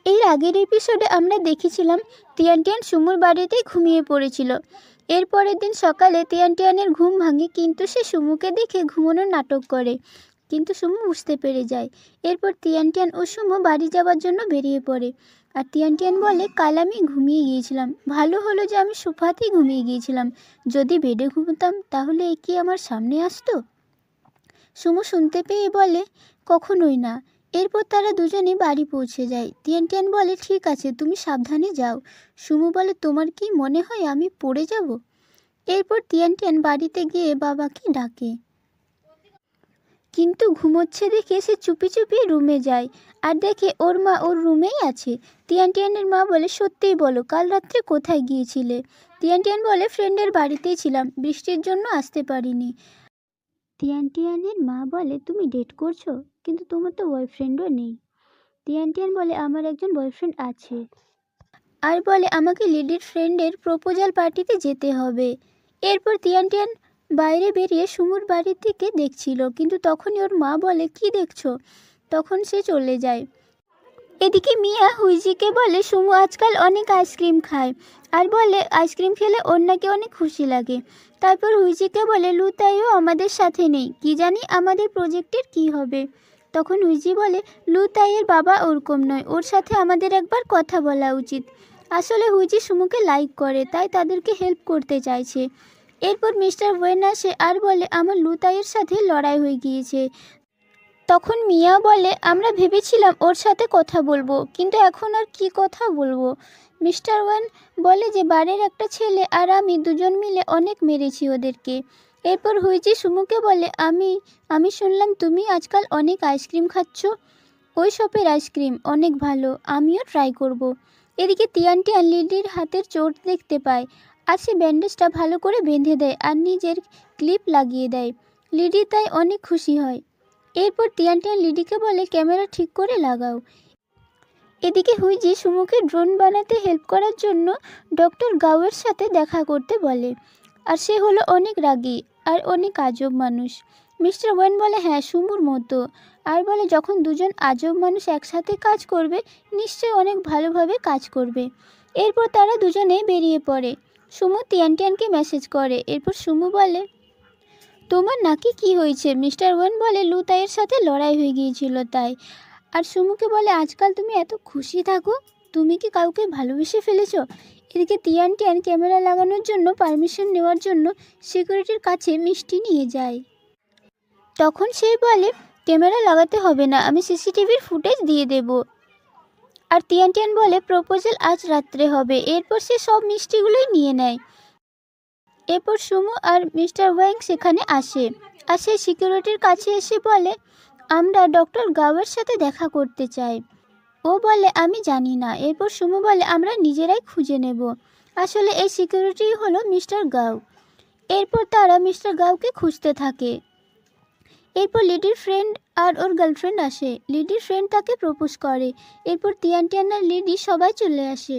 এর আগের এপিসোডে আমরা দেখেছিলাম তিয়ান টিয়ান সুমুর বাড়িতেই ঘুমিয়ে পড়েছিল। এর পরের দিন সকালে তিয়ান টিয়ানের ঘুম ভাঙে, কিন্তু সে সুমুকে দেখে ঘুমানোর নাটক করে, কিন্তু সুমু বুঝতে পেরে যায়। এরপর তিয়ান টিয়ান ও সুমু বাড়ি যাওয়ার জন্য বেরিয়ে পড়ে। আর তিয়ান টিয়ান বলে, কাল আমি ঘুমিয়ে গিয়েছিলাম, ভালো হলো যে আমি সোফাতেই ঘুমিয়ে গিয়েছিলাম, যদি বেডে ঘুমতাম তাহলে এ কি আমার সামনে আসতো? সুমু শুনতে পেয়ে বলে, কখনোই না। এরপর তারা দুজনে বাড়ি পৌঁছে যায়। তিয়ান টিয়ান বলে, ঠিক আছে, তুমি সাবধানে যাও। সুমু বলে, তোমার কি মনে হয় আমি পড়ে যাব? এরপর তিয়ান টিয়ান বাড়িতে গিয়ে বাবাকে ডাকে, কিন্তু ঘুমোচ্ছে দেখে সে চুপি চুপি রুমে যায় আর দেখে ওর মা ওর রুমেই আছে। তিয়ান টিয়ানের মা বলে, সত্যিই বলো, কাল রাত্রে কোথায় গিয়েছিলে? তিয়ান টিয়ান বলে, ফ্রেন্ডের বাড়িতেই ছিলাম, বৃষ্টির জন্য আসতে পারিনি। তিয়ান টিয়ানের মা বলে, তুমি ডেট করছো, কিন্তু তোমার তো বয়ফ্রেন্ডও নেই। তিয়ান টিয়ান বলে, আমার একজন বয়ফ্রেন্ড আছে, আর বলে আমাকে লিডির ফ্রেন্ডের প্রপোজাল পার্টিতে যেতে হবে। এরপর তিয়ান টিয়ান বাইরে বেরিয়ে সুমুর বাড়ির দিকে দেখছিল, কিন্তু তখনই ওর মা বলে, কি দেখছো? তখন সে চলে যায়। এদিকে মিয়া হুইজিকে বলে, সুমু আজকাল অনেক আইসক্রিম খায়, আর বলে আইসক্রিম খেলে ওর নাকি অনেক খুশি লাগে। তারপর হুইজিকে বলে, লু তাইও আমাদের সাথে নেই, কি জানি আমাদের প্রজেক্টের কি হবে। তখন হুইজি বলে, লু তাইয়ের বাবা ওরকম নয়, ওর সাথে আমাদের একবার কথা বলা উচিত। আসলে হুইজি সুমুকে লাইক করে, তাই তাদেরকে হেল্প করতে চাইছে। এরপর মিস্টার ওয়েন আসে আর বলে, আমার লু তাইয়ের সাথে লড়াই হয়ে গিয়েছে। তখন মিয়া বলে, আমরা ভেবেছিলাম ওর সাথে কথা বলবো, কিন্তু এখন আর কি কথা বলবো। মিস্টার ওয়ান বলে যে বাড়ির একটা ছেলে আর আমি দুজন মিলে অনেক মেরেছি ওদেরকে। এরপর হুইজি সুমুকে বলে, আমি শুনলাম তুমি আজকাল অনেক আইসক্রিম খাচ্ছ, ওই শপের আইসক্রিম অনেক ভালো, আমিও ট্রাই করব। এদিকে তিয়ান টিয়ান লিডির হাতের চোট দেখতে পায়, আর সে ব্যান্ডেজটা ভালো করে বেঁধে দেয় আর নিজের ক্লিপ লাগিয়ে দেয়। লিডি তাই অনেক খুশি হয়। এরপর তিয়ান টিয়ান লিডিকে বলে, ক্যামেরা ঠিক করে লাগাও। এদিকে হুইজি সুমুকে ড্রোন বানাতে হেল্প করার জন্য ডক্টর গাওয়ের সাথে দেখা করতে বলে, আর সে হলো অনেক রাগী আর অনেক আজব মানুষ। মিস্টার ওয়েন বলে, হ্যাঁ সুমুর মতো, আর বলে যখন দুজন আজব মানুষ একসাথে কাজ করবে নিশ্চয়ই অনেক ভালোভাবে কাজ করবে। এরপর তারা দুজনে বেরিয়ে পড়ে। সুমু তিয়ান টিয়ানকে মেসেজ করে। এরপর সুমু বলে, তোমার নাকি কি হয়েছে? মিস্টার ওয়েন বলে, লু তাইয়ের সাথে লড়াই হয়ে গিয়েছিল তাই। আর সুমুকে বলে, আজকাল তুমি এত খুশি থাকো, তুমি কি কাউকে ভালোবেসে ফেলেছো? এদিকে তিয়ান টিয়ান ক্যামেরা লাগানোর জন্য পারমিশন নেওয়ার জন্য সিকিউরিটির কাছে মিষ্টি নিয়ে যায়। তখন সে বলে, ক্যামেরা লাগাতে হবে না, আমি সিসিটিভির ফুটেজ দিয়ে দেব। আর তিয়ান টিয়ান বলে, প্রপোজাল আজ রাত্রে হবে। এরপর সে সব মিষ্টিগুলোই নিয়ে নেয়। এরপর সুমু আর মিস্টার ওয়াং সেখানে আসে, আর সে সিকিউরিটির কাছে এসে বলে, আমরা ডক্টর গাওয়ের সাথে দেখা করতে চাই। ও বলে, আমি জানি না। এরপর সুমু বলে, আমরা নিজেরাই খুঁজে নেব, আসলে এই সিকিউরিটি হলো মিস্টার গাও। এরপর তারা মিস্টার গাওকে খুঁজতে থাকে। এরপর লিডির ফ্রেন্ড আর ওর গার্লফ্রেন্ড আসে। লিডির ফ্রেন্ড তাকে প্রপোজ করে। এরপর তিয়ান টিয়ান আর লিডি সবাই চলে আসে।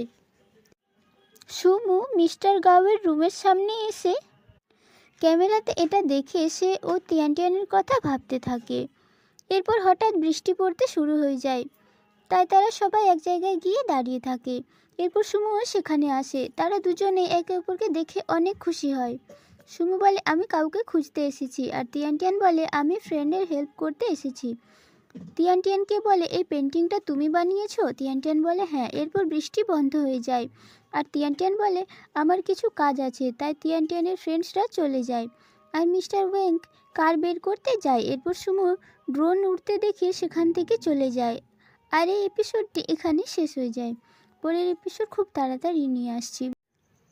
সুমু মিস্টার গাওয়ের রুমের সামনে এসে ক্যামেরাতে এটা দেখে সে ও তিয়ান টিয়ানের কথা ভাবতে থাকে। এরপর হঠাৎ বৃষ্টি পড়তে শুরু হয়ে যায়, তাই তারা সবাই এক জায়গায় গিয়ে দাঁড়িয়ে থাকে। এরপর সুমুও সেখানে আসে। তারা দুজনে একে অপরকে দেখে অনেক খুশি হয়। সুমু বলে, আমি কাউকে খুঁজতে এসেছি, আর তিয়ান টিয়ান বলে, আমি ফ্রেন্ডের হেল্প করতে এসেছি। তিয়ান টিয়ানকে বলে, এই পেন্টিংটা তুমি বানিয়েছো? তিয়ান টিয়ান বলে, হ্যাঁ। এরপর বৃষ্টি বন্ধ হয়ে যায়, আর তিয়ান টিয়ান বলে, আমার কিছু কাজ আছে, তাই তিয়ান টিয়ানের ফ্রেন্ডসরা চলে যায়, আর মিস্টার ওয়েঙ্ক কার বের করতে যায়। এরপর সুমু ড্রোন উড়তে দেখে সেখান থেকে চলে যায়। আর এই এপিসোডটি এখানে শেষ হয়ে যায়। পরের এপিসোড খুব তাড়াতাড়ি নিয়ে আসছি।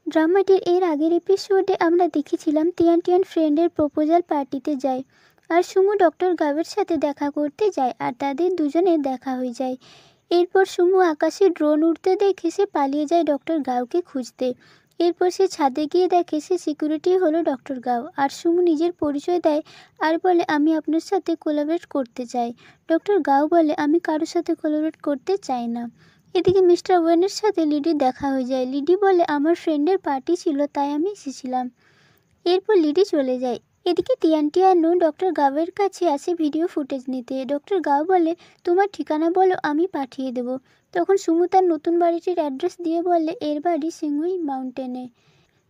ড্রামাটির এর আগের এপিসোডে আমরা দেখেছিলাম তিয়ান টিয়ান ফ্রেন্ডের প্রপোজাল পার্টিতে যায়, আর সুমু ডক্টর গাওয়ের সাথে দেখা করতে যায়, আর তাদের দুজনের দেখা হয়ে যায়। এরপর সুমু আকাশে ড্রোন উড়তে দেখে সে পালিয়ে যায় ডক্টর গাওকে খুঁজতে। এরপর সে ছাদে গিয়ে দেখে সে সিকিউরিটি হলো ডক্টর গাও, আর সুমু নিজের পরিচয় দেয় আর বলে, আমি আপনার সাথে কোলাবরেট করতে চাই। ডক্টর গাও বলে, আমি কারোর সাথে কোলাবরেট করতে চাই না। এদিকে মিস্টার ওয়েনের সাথে লিডির দেখা হয়ে যায়। লিডি বলে, আমার ফ্রেন্ডের পার্টি ছিল তাই আমি এসেছিলাম। এরপর লিডি চলে যায়। এদিকে তিয়ান টিয়ানও ডক্টর গাওয়ের কাছে আসে ভিডিও ফুটেজ নিতে। ডক্টর গাও বলে, তোমার ঠিকানা বলো, আমি পাঠিয়ে দেব। তখন সুমু তার নতুন বাড়িটির অ্যাড্রেস দিয়ে বলে এর বাড়ি সিঙ্গুই মাউন্টেনে।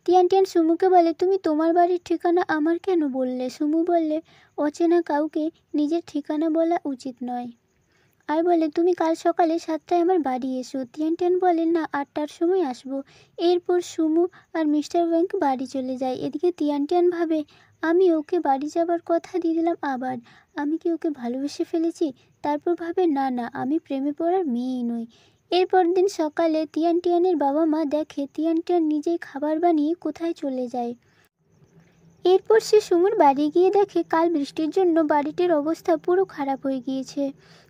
টিয়ান টিয়ান সুমুকে বলে তুমি তোমার বাড়ির ঠিকানা আমার কেন বললে? সুমু বললে অচেনা কাউকে নিজের ঠিকানা বলা উচিত নয়। আর বলে তুমি কাল সকালে 7টায় আমার বাড়ি এসো। টিয়ান টিয়ান বলে না 8টার সময় আসবো। এরপর সুমু আর মিস্টার ওয়েঙ্ক বাড়ি চলে যায়। এদিকে টিয়ান টিয়ান ভাবে আমি ওকে বাড়ি যাবার কথা দিয়ে দিলাম, আবার আমি কি ওকে ভালোবেসে ফেলেছি? তারপর ভাবে না না, আমি প্রেমে পড়ার মেয়েই নই। এরপর দিন সকালে টিয়ান টিয়ানের বাবা মা দেখে টিয়ান টিয়ান নিজেই খাবার বানিয়ে কোথায় চলে যায়। এরপর সে সুমুর বাড়ি গিয়ে দেখে কাল বৃষ্টির জন্য বাড়িটির অবস্থা পুরো খারাপ হয়ে গিয়েছে।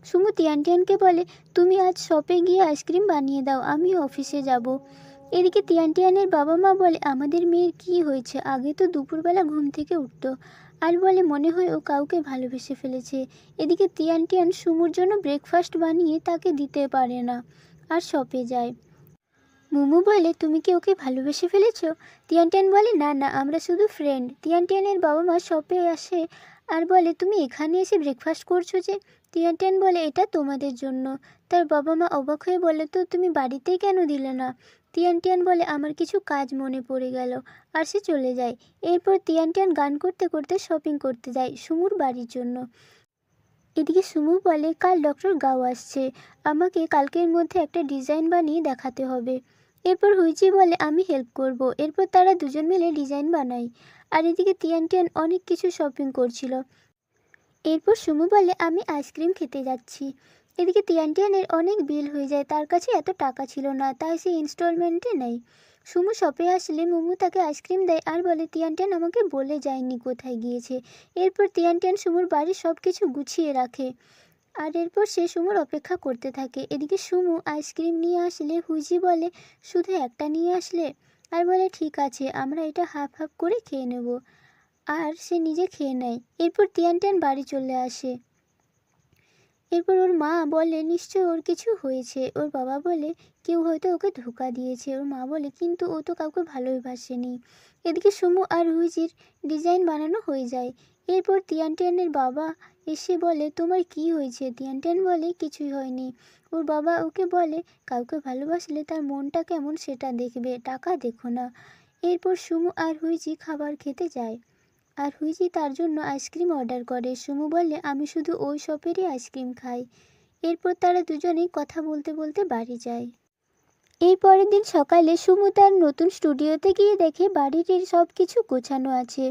সুমু টিয়ান টিয়ানকে বলে তুমি আজ শপে গিয়ে আইসক্রিম বানিয়ে দাও, আমি অফিসে যাব। এদিকে টিয়ান টিয়ানের বাবা মা বলে আমাদের মেয়ের কি হয়েছে? আগে তো দুপুরবেলা ঘুম থেকে উঠতো, আর বলে মনে হয় ও কাউকে ভালোবেসে ফেলেছে। এদিকে টিয়ান টিয়ান সুমুর জন্য ব্রেকফাস্ট বানিয়ে তাকে দিতে পারে না আর শপে যায়। মুমু বলে তুমি কি ওকে ভালোবেসে ফেলেছো? টিয়ান টিয়ান বলে না না, আমরা শুধু ফ্রেন্ড। টিয়ান টিয়ানের বাবা মা শপে আসে আর বলে তুমি এখানে এসে ব্রেকফাস্ট করছো যে? টিয়ান টিয়ান বলে এটা তোমাদের জন্য। তার বাবা মা অবাক হয়ে বলে তো তুমি বাড়িতেই কেন দিলে না? টিয়ান টিয়ান বলে আমার কিছু কাজ মনে পড়ে গেল, আর সে চলে যায়। এরপর টিয়ান টিয়ান গান করতে করতে শপিং করতে যায় সুমুর বাড়ির জন্য। এদিকে সুমু বলে কাল ডক্টর গাও আসছে, আমাকে কালকের মধ্যে একটা ডিজাইন বানিয়ে দেখাতে হবে। এরপর হুইচি বলে আমি হেল্প করব। এরপর তারা দুজন মিলে ডিজাইন বানায়। আর এদিকে টিয়ান টিয়ান অনেক কিছু শপিং করছিল। এরপর সুমু বলে আমি আইসক্রিম খেতে যাচ্ছি। এদিকে টিয়ান টিয়ানের অনেক বিল হয়ে যায়, তার কাছে এত টাকা ছিল না, তাই সে ইনস্টলমেন্টে নেয়। সুমু শপে আসলে মুমু তাকে আইসক্রিম দেয় আর বলে টিয়ান টিয়ান আমাকে বলে যায়নি কোথায় গিয়েছে। এরপর টিয়ান টিয়ান সুমুর বাড়ির সব কিছু গুছিয়ে রাখে আর এরপর সে সুমুর অপেক্ষা করতে থাকে। এদিকে সুমু আইসক্রিম নিয়ে আসলে হুইচি বলে শুধু একটা নিয়ে আসলে, আর বলে ঠিক আছে আমরা এটা হাফ হাফ করে খেয়ে নেব, আর সে নিজে খেয়ে নেয়। এরপর টিয়ান টিয়ান বাড়ি চলে আসে। এরপর ওর মা বলে নিশ্চয় ওর কিছু হয়েছে। ওর বাবা বলে কেউ হয়তো ওকে ধোঁকা দিয়েছে। ওর মা বলে কিন্তু ও তো কাউকে ভালোবাসেনি। এদিকে সুমু আর হুইচির ডিজাইন বানানো হয়ে যায়। এরপর টিয়ান টিয়ানের বাবা এসে বলে তোমার কি হয়েছে? টিয়ান টিয়ান বলে কিছুই হয়নি। ওর বাবা ওকে বলে কাউকে ভালোবাসলে তার মনটা কেমন সেটা দেখবে, টাকা দেখো না। এরপর সুমু আর হুইচি খাবার খেতে যায় আর হুইচি তার জন্য আইসক্রিম অর্ডার করে। সুমু বলে আমি শুধু ওই শপেরই আইসক্রিম খাই। এরপর তারা দুজনেই কথা বলতে বলতে বাড়ি যায়। এর পরের দিন সকালে সুমু তার নতুন স্টুডিওতে গিয়ে দেখে বাড়িটির সব কিছু গোছানো আছে।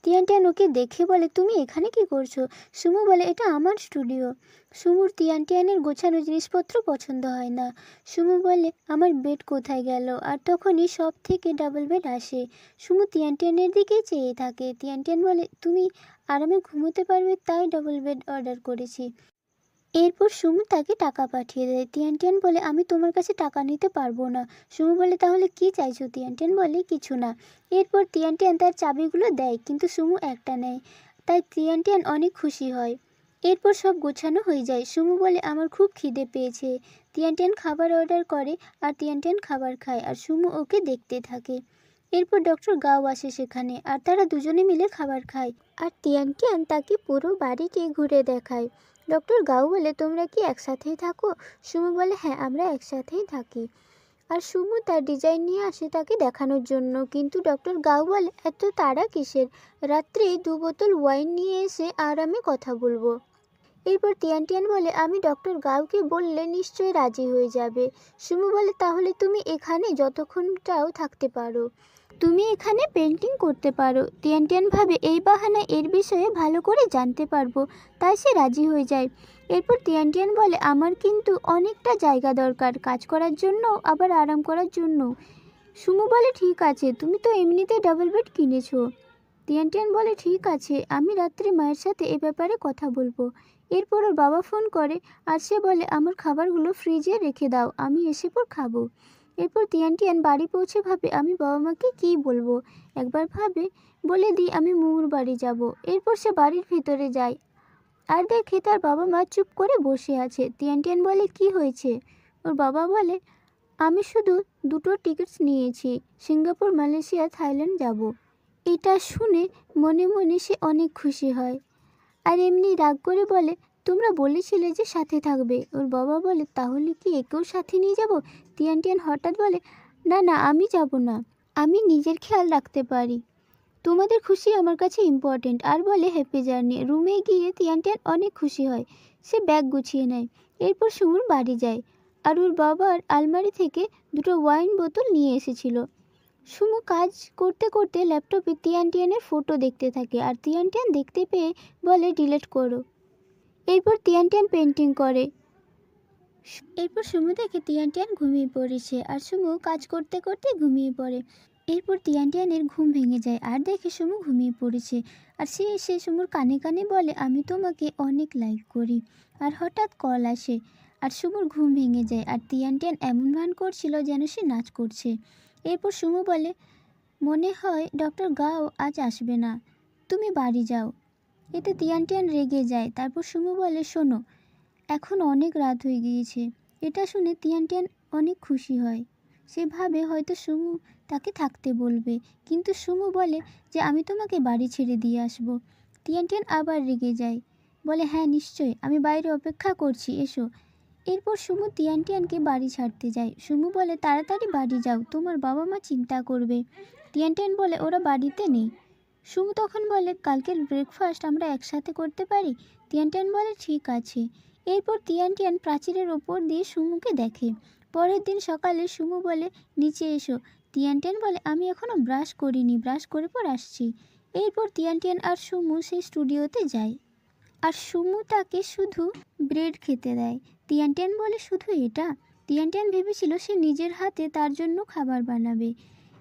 টিয়ান টিয়ান ওকে দেখে বলে তুমি এখানে কি করছো? সুমু বলে এটা আমার স্টুডিও। সুমুর টিয়ান টিয়ানের গোছানো জিনিসপত্র পছন্দ হয় না। সুমু বলে আমার বেড কোথায় গেল? আর তখনই সব থেকে ডাবল বেড আসে। সুমু টিয়ান টিয়ানের দিকে চেয়ে থাকে। টিয়ান টিয়ান বলে তুমি আরামে ঘুমোতে পারবে তাই ডাবল বেড অর্ডার করেছি। এরপর সুমু তাকে টাকা পাঠিয়ে দেয়। টিয়ান টিয়ান বলে আমি তোমার কাছে টাকা নিতে পারবো না। সুমু বলে তাহলে কি চাইছো? টিয়ান টিয়ান বলে কিছু না। এরপর টিয়ান টিয়ান তার চাবিগুলো দেয়, কিন্তু সুমু একটা নেয়, তাই টিয়ান টিয়ান অনেক খুশি হয়। এরপর সব গোছানো হয়ে যায়। সুমু বলে আমার খুব খিদে পেয়েছে। টিয়ান টিয়ান খাবার অর্ডার করে আর টিয়ান টিয়ান খাবার খায় আর সুমু ওকে দেখতে থাকে। এরপর ডক্টর গাও আসে সেখানে আর তারা দুজনে মিলে খাবার খায় আর টিয়ান টিয়ান তাকে পুরো বাড়িটি ঘুরে দেখায়। ডক্টর গাও বলে তোমরা কি একসাথেই থাকো? সুমু বলে হ্যাঁ আমরা একসাথেই থাকি। আর সুমু তার ডিজাইন নিয়ে আসে তাকে দেখানোর জন্য, কিন্তু ডক্টর গাও বলে এত তাড়া কিসের? রাত্রে 2 বোতল ওয়াইন নিয়ে এসে আর আমি কথা বলবো। এরপর টিয়ান টিয়ান বলে আমি ডক্টর গাওকে বললে নিশ্চয়ই রাজি হয়ে যাবে। সুমু বলে তাহলে তুমি এখানে যতক্ষণ চাও থাকতে পারো, তুমি এখানে পেন্টিং করতে পারো। টিয়ান টিয়ান ভাবে এই বাহানায় এর বিষয়ে ভালো করে জানতে পারবো, তাই সে রাজি হয়ে যায়। এরপর টিয়ান টিয়ান বলে আমার কিন্তু অনেকটা জায়গা দরকার, কাজ করার জন্য আবার আরাম করার জন্য। সুমু বলে ঠিক আছে, তুমি তো এমনিতে ডাবল বেড কিনেছো। টিয়ান টিয়ান বলে ঠিক আছে, আমি রাত্রে মায়ের সাথে এ ব্যাপারে কথা বলবো। এরপর ওর বাবা ফোন করে আর সে বলে আমার খাবারগুলো ফ্রিজে রেখে দাও, আমি এসে পর খাবো। এরপর টিয়ান টিয়ান বাড়ি পৌঁছে ভাবে আমি বাবা মাকে কী বলবো। একবার ভাবে বলে দিই আমি মুমুর বাড়ি যাব। এরপর সে বাড়ির ভিতরে যায় আর দেখে তার বাবা মা চুপ করে বসে আছে। টিয়ান টিয়ান বলে কি হয়েছে? ওর বাবা বলে আমি শুধু 2টো টিকিটস নিয়েছি, সিঙ্গাপুর, মালয়েশিয়া, থাইল্যান্ড যাব। এটা শুনে মনে মনে সে অনেক খুশি হয় আর এমনি রাগ করে বলে তোমরা বলেছিলে যে সাথে থাকবে। ওর বাবা বলে তাহলে কি একেও সাথে নিয়ে যাব? তিয়ান টিয়ান হঠাৎ বলে না না, আমি যাব না, আমি নিজের খেয়াল রাখতে পারি, তোমাদের খুশি আমার কাছে ইম্পর্টেন্ট। আর বলে হ্যাপি জার্নি। রুমে গিয়ে তিয়ান টিয়ান অনেক খুশি হয়। সে ব্যাগ গুছিয়ে নেয়। এরপর সুমুর বাড়ি যায়। আর ওর বাবার আলমারি থেকে দুটো ওয়াইন বোতল নিয়ে এসেছিল। সুমু কাজ করতে করতে ল্যাপটপে তিয়ান টিয়ানের ফটো দেখতে থাকে। আর তিয়ান টিয়ান দেখতে পেয়ে বলে ডিলিট করো। এরপর তিয়ান টিয়ান পেন্টিং করে। এরপর সুমু দেখে তিয়ান টিয়ান ঘুমিয়ে পড়েছে। আর সুমু কাজ করতে করতে ঘুমিয়ে পড়ে। এরপর তিয়ান টিয়ানের ঘুম ভেঙে যায় আর দেখে সুমু ঘুমিয়ে পড়েছে। আর সে এসে সুমুর কানে কানে বলে আমি তোমাকে অনেক লাইক করি। আর হঠাৎ কল আসে আর সুমুর ঘুম ভেঙে যায়। আর তিয়ান টিয়ান এমন ভান করছিল যেন সে নাচ করছে। এরপর সুমু বলে মনে হয় ডক্টর গাও আজ আসবে না, তুমি বাড়ি যাও। এতে তিয়ান টিয়ান রেগে যায়। তারপর সুমু বলে শোনো, এখন অনেক রাত হয়ে গিয়েছে। এটা শুনে তিয়ান টিয়ান অনেক খুশি হয়। সে ভাবে হয়তো সুমু তাকে থাকতে বলবে, কিন্তু সুমু বলে যে আমি তোমাকে বাড়ি ছেড়ে দিয়ে আসব। তিয়ান টিয়ান আবার রেগে যায়, বলে হ্যাঁ নিশ্চয়ই, আমি বাইরে অপেক্ষা করছি, এসো। এরপর সুমু তিয়ান টিয়ানকে বাড়ি ছাড়তে যায়। সুমু বলে তাড়াতাড়ি বাড়ি যাও, তোমার বাবা মা চিন্তা করবে। তিয়ান টিয়ান বলে ওরা বাড়িতে নেই। সুমু তখন বলে কালকের ব্রেকফাস্ট আমরা একসাথে করতে পারি। তিয়ান টিয়ান বলে ঠিক আছে। এরপর তিয়ান টিয়ান প্রাচীরের ওপর দিয়ে সুমুকে দেখে। পরের দিন সকালে সুমু বলে নিচে এসো। তিয়ান টিয়ান বলে আমি এখনও ব্রাশ করিনি, ব্রাশ করে পর আসছি। এরপর তিয়ান টিয়ান আর সুমু সেই স্টুডিওতে যায়। আর সুমু তাকে শুধু ব্রেড খেতে দেয়। তিয়ান টিয়ান বলে শুধু এটা? তিয়ান টিয়ান ভেবেছিল সে নিজের হাতে তার জন্য খাবার বানাবে।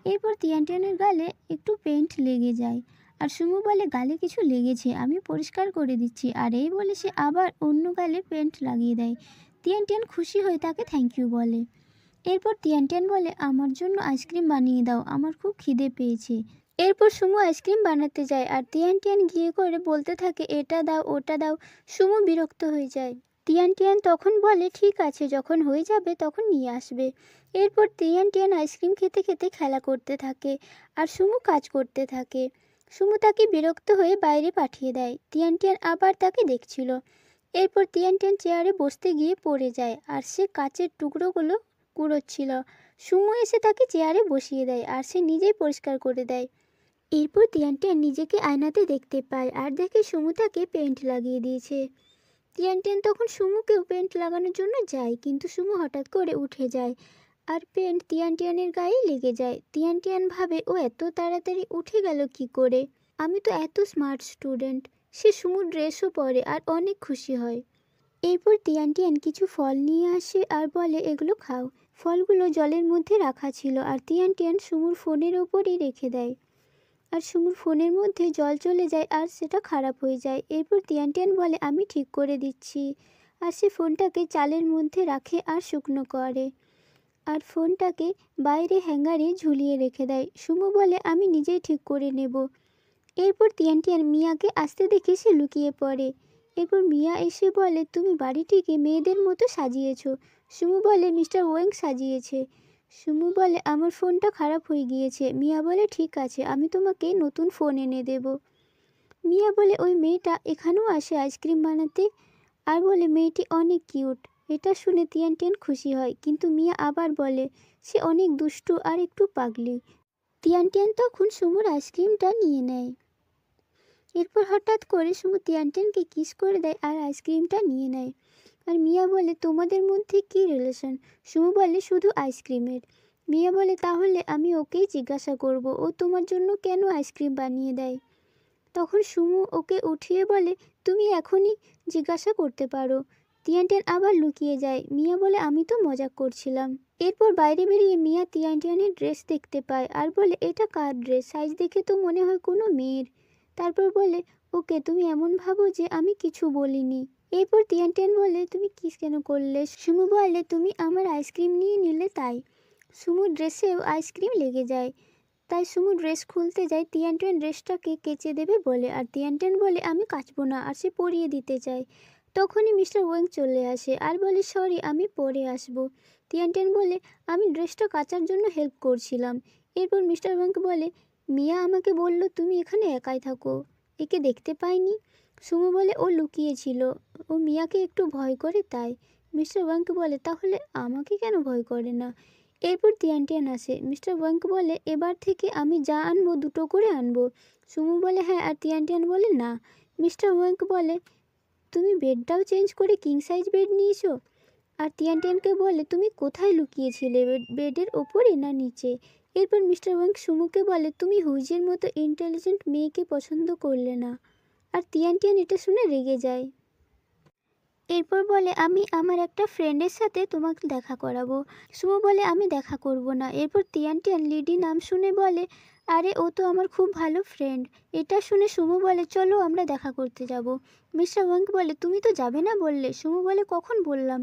এরপর তিয়ান টিয়ানের গালে একটু পেইন্ট লেগে যায়। আর সুমু বলে গালে কিছু লেগেছে, আমি পরিষ্কার করে দিচ্ছি। আর এই বলে সে আবার অন্য গালে পেইন্ট লাগিয়ে দেয়। তিয়ান টিয়ান খুশি হয়ে তাকে থ্যাংক ইউ বলে। এরপর তিয়ান টিয়ান বলে আমার জন্য আইসক্রিম বানিয়ে দাও, আমার খুব খিদে পেয়েছে। এরপর সুমু আইসক্রিম বানাতে যায়। আর তিয়ান টিয়ান গিয়ে করে বলতে থাকে এটা দাও ওটা দাও। সুমু বিরক্ত হয়ে যায়। তিয়ান টিয়ান তখন বলে ঠিক আছে, যখন হয়ে যাবে তখন নিয়ে আসবে। এরপর তিয়ান টিয়ান আইসক্রিম খেতে খেতে খেলা করতে থাকে আর সুমু কাজ করতে থাকে। সুমু তাকে বিরক্ত হয়ে বাইরে পাঠিয়ে দেয়। তিয়ান টিয়ান আবার তাকে দেখছিল। এরপর তিয়ান টিয়ান চেয়ারে বসতে গিয়ে পড়ে যায় আর সে কাচের টুকরোগুলো কুড়োচ্ছিল। সুমু এসে তাকে চেয়ারে বসিয়ে দেয় আর সে নিজেই পরিষ্কার করে দেয়। এরপর তিয়ান টিয়ান নিজেকে আয়নাতে দেখতে পায় আর দেখে সুমু তাকে পেইন্ট লাগিয়ে দিয়েছে। তিয়ান টিয়ান তখন সুমুকেও পেইন্ট লাগানোর জন্য যায়, কিন্তু সুমু হঠাৎ করে উঠে যায় আর পেইন্ট তিয়ান টিয়ানের গায়ে লেগে যায়। তিয়ান টিয়ান ভাবে ও এত তাড়াতাড়ি উঠে গেল কি করে, আমি তো এত স্মার্ট স্টুডেন্ট। সে সুমুর ড্রেসও পরে আর অনেক খুশি হয়। এরপর তিয়ান টিয়ান কিছু ফল নিয়ে আসে আর বলে এগুলো খাও। ফলগুলো জলের মধ্যে রাখা ছিল আর তিয়ান টিয়ান সুমুর ফোনের ওপরই রেখে দেয়। আর সুমুর ফোনের মধ্যে জল চলে যায় আর সেটা খারাপ হয়ে যায়। এরপর তিয়ান টিয়ান বলে আমি ঠিক করে দিচ্ছি। আর সে ফোনটাকে চালের মধ্যে রাখে আর শুকনো করে আর ফোনটাকে বাইরে হ্যাঙ্গারে ঝুলিয়ে রেখে দেয়। সুমু বলে আমি নিজেই ঠিক করে নেব। এরপর তিয়ান টিয়ান মিয়াকে আসতে দেখে সে লুকিয়ে পড়ে। এরপর মিয়া এসে বলে তুমি বাড়িটিকে মেয়েদের মতো সাজিয়েছ। সুমু বলে মিস্টার ওয়েং সাজিয়েছে। সুমু বলে আমার ফোনটা খারাপ হয়ে গিয়েছে। মিয়া বলে ঠিক আছে, আমি তোমাকে নতুন ফোন এনে দেব। মিয়া বলে ওই মেয়েটা এখানেও আসে আইসক্রিম বানাতে, আর বলে মেয়েটি অনেক কিউট। এটা শুনে তিয়ান টিয়ান খুশি হয়, কিন্তু মিয়া আবার বলে সে অনেক দুষ্টু আর একটু পাগলি। তিয়ান টিয়ান তখন সুমুর আইসক্রিমটা নিয়ে নেয়। এরপর হঠাৎ করে সুমু তিয়ান টিয়ানকে কিস করে দেয় আর আইসক্রিমটা নিয়ে নেয়। আর মিয়া বলে তোমাদের মধ্যে কী রিলেশন? সুমু বলে শুধু আইসক্রিমের। মিয়া বলে তাহলে আমি ওকেই জিজ্ঞাসা করব ও তোমার জন্য কেন আইসক্রিম বানিয়ে দেয়। তখন সুমু ওকে উঠিয়ে বলে তুমি এখনই জিজ্ঞাসা করতে পারো। তিয়ান টিয়ান আবার লুকিয়ে যায়। মিয়া বলে আমি তো মজা করছিলাম। এরপর বাইরে বেরিয়ে মিয়া তিয়ান টিয়ানের ড্রেস দেখতে পায় আর বলে এটা কার ড্রেস, সাইজ দেখে তো মনে হয় কোনো মেয়ের। তারপর বলে ওকে তুমি এমন ভাবো যে আমি কিছু বলিনি। এরপর তিয়ান টিয়ান বলে তুমি কিস কেন করলে। সুমু বলে তুমি আমার আইসক্রিম নিয়ে নিলে তাই। সুমুর ড্রেসেও আইসক্রিম লেগে যায়, তাই সুমু ড্রেস খুলতে যায় তিয়ান টিয়ান ড্রেসটাকে কেচে দেবে বলে। আর তিয়ান টিয়ান বলে আমি কাচবো না, আর সে পরিয়ে দিতে চায়। তখনই মিস্টার ওয়েং চলে আসে আর বলে সরি আমি পরে আসবো। তিয়ান টিয়ান বলে আমি ড্রেসটা কাচার জন্য হেল্প করছিলাম। এরপর মিস্টার ওয়েং বলে মিয়া আমাকে বলল তুমি এখানে একাই থাকো, একে দেখতে পাইনি। সুমু বলে ও লুকিয়েছিল, ও মিয়াকে একটু ভয় করে তাই। মিস্টার ওয়াংক বলে তাহলে আমাকে কেন ভয় করে না? এরপর তিয়ানটিয়ান আসে। মিস্টার ওয়াংক বলে এবার থেকে আমি যা আনবো 2টো করে আনবো। সুমু বলে হ্যাঁ, আর তিয়ানটিয়ান বলে না। মিস্টার ওয়াংক বলে তুমি বেডটাও চেঞ্জ করে কিং সাইজ বেড নিয়েছো? আর তিয়ানটিয়ানকে বলে তুমি কোথায় লুকিয়েছিলে, বেডের ওপরে না নিচে? এরপর মিস্টার ওয়াংক সুমুকে বলে তুমি হুইজের মতো ইন্টেলিজেন্ট মেয়েকে পছন্দ করলে না। আর তিয়ানটিয়ান এটা শুনে রেগে যায়। এরপর বলে আমি আমার একটা ফ্রেন্ডের সাথে তোমাকে দেখা করাবো। সুমু বলে আমি দেখা করব না। এরপর তিয়ানটিয়ান লিডি নাম শুনে বলে আরে ও তো আমার খুব ভালো ফ্রেন্ড। এটা শুনে সুমু বলে চলো আমরা দেখা করতে যাব। মিস্টার ওয়াংক বলে তুমি তো যাবে না বললে। সুমু বলে কখন বললাম?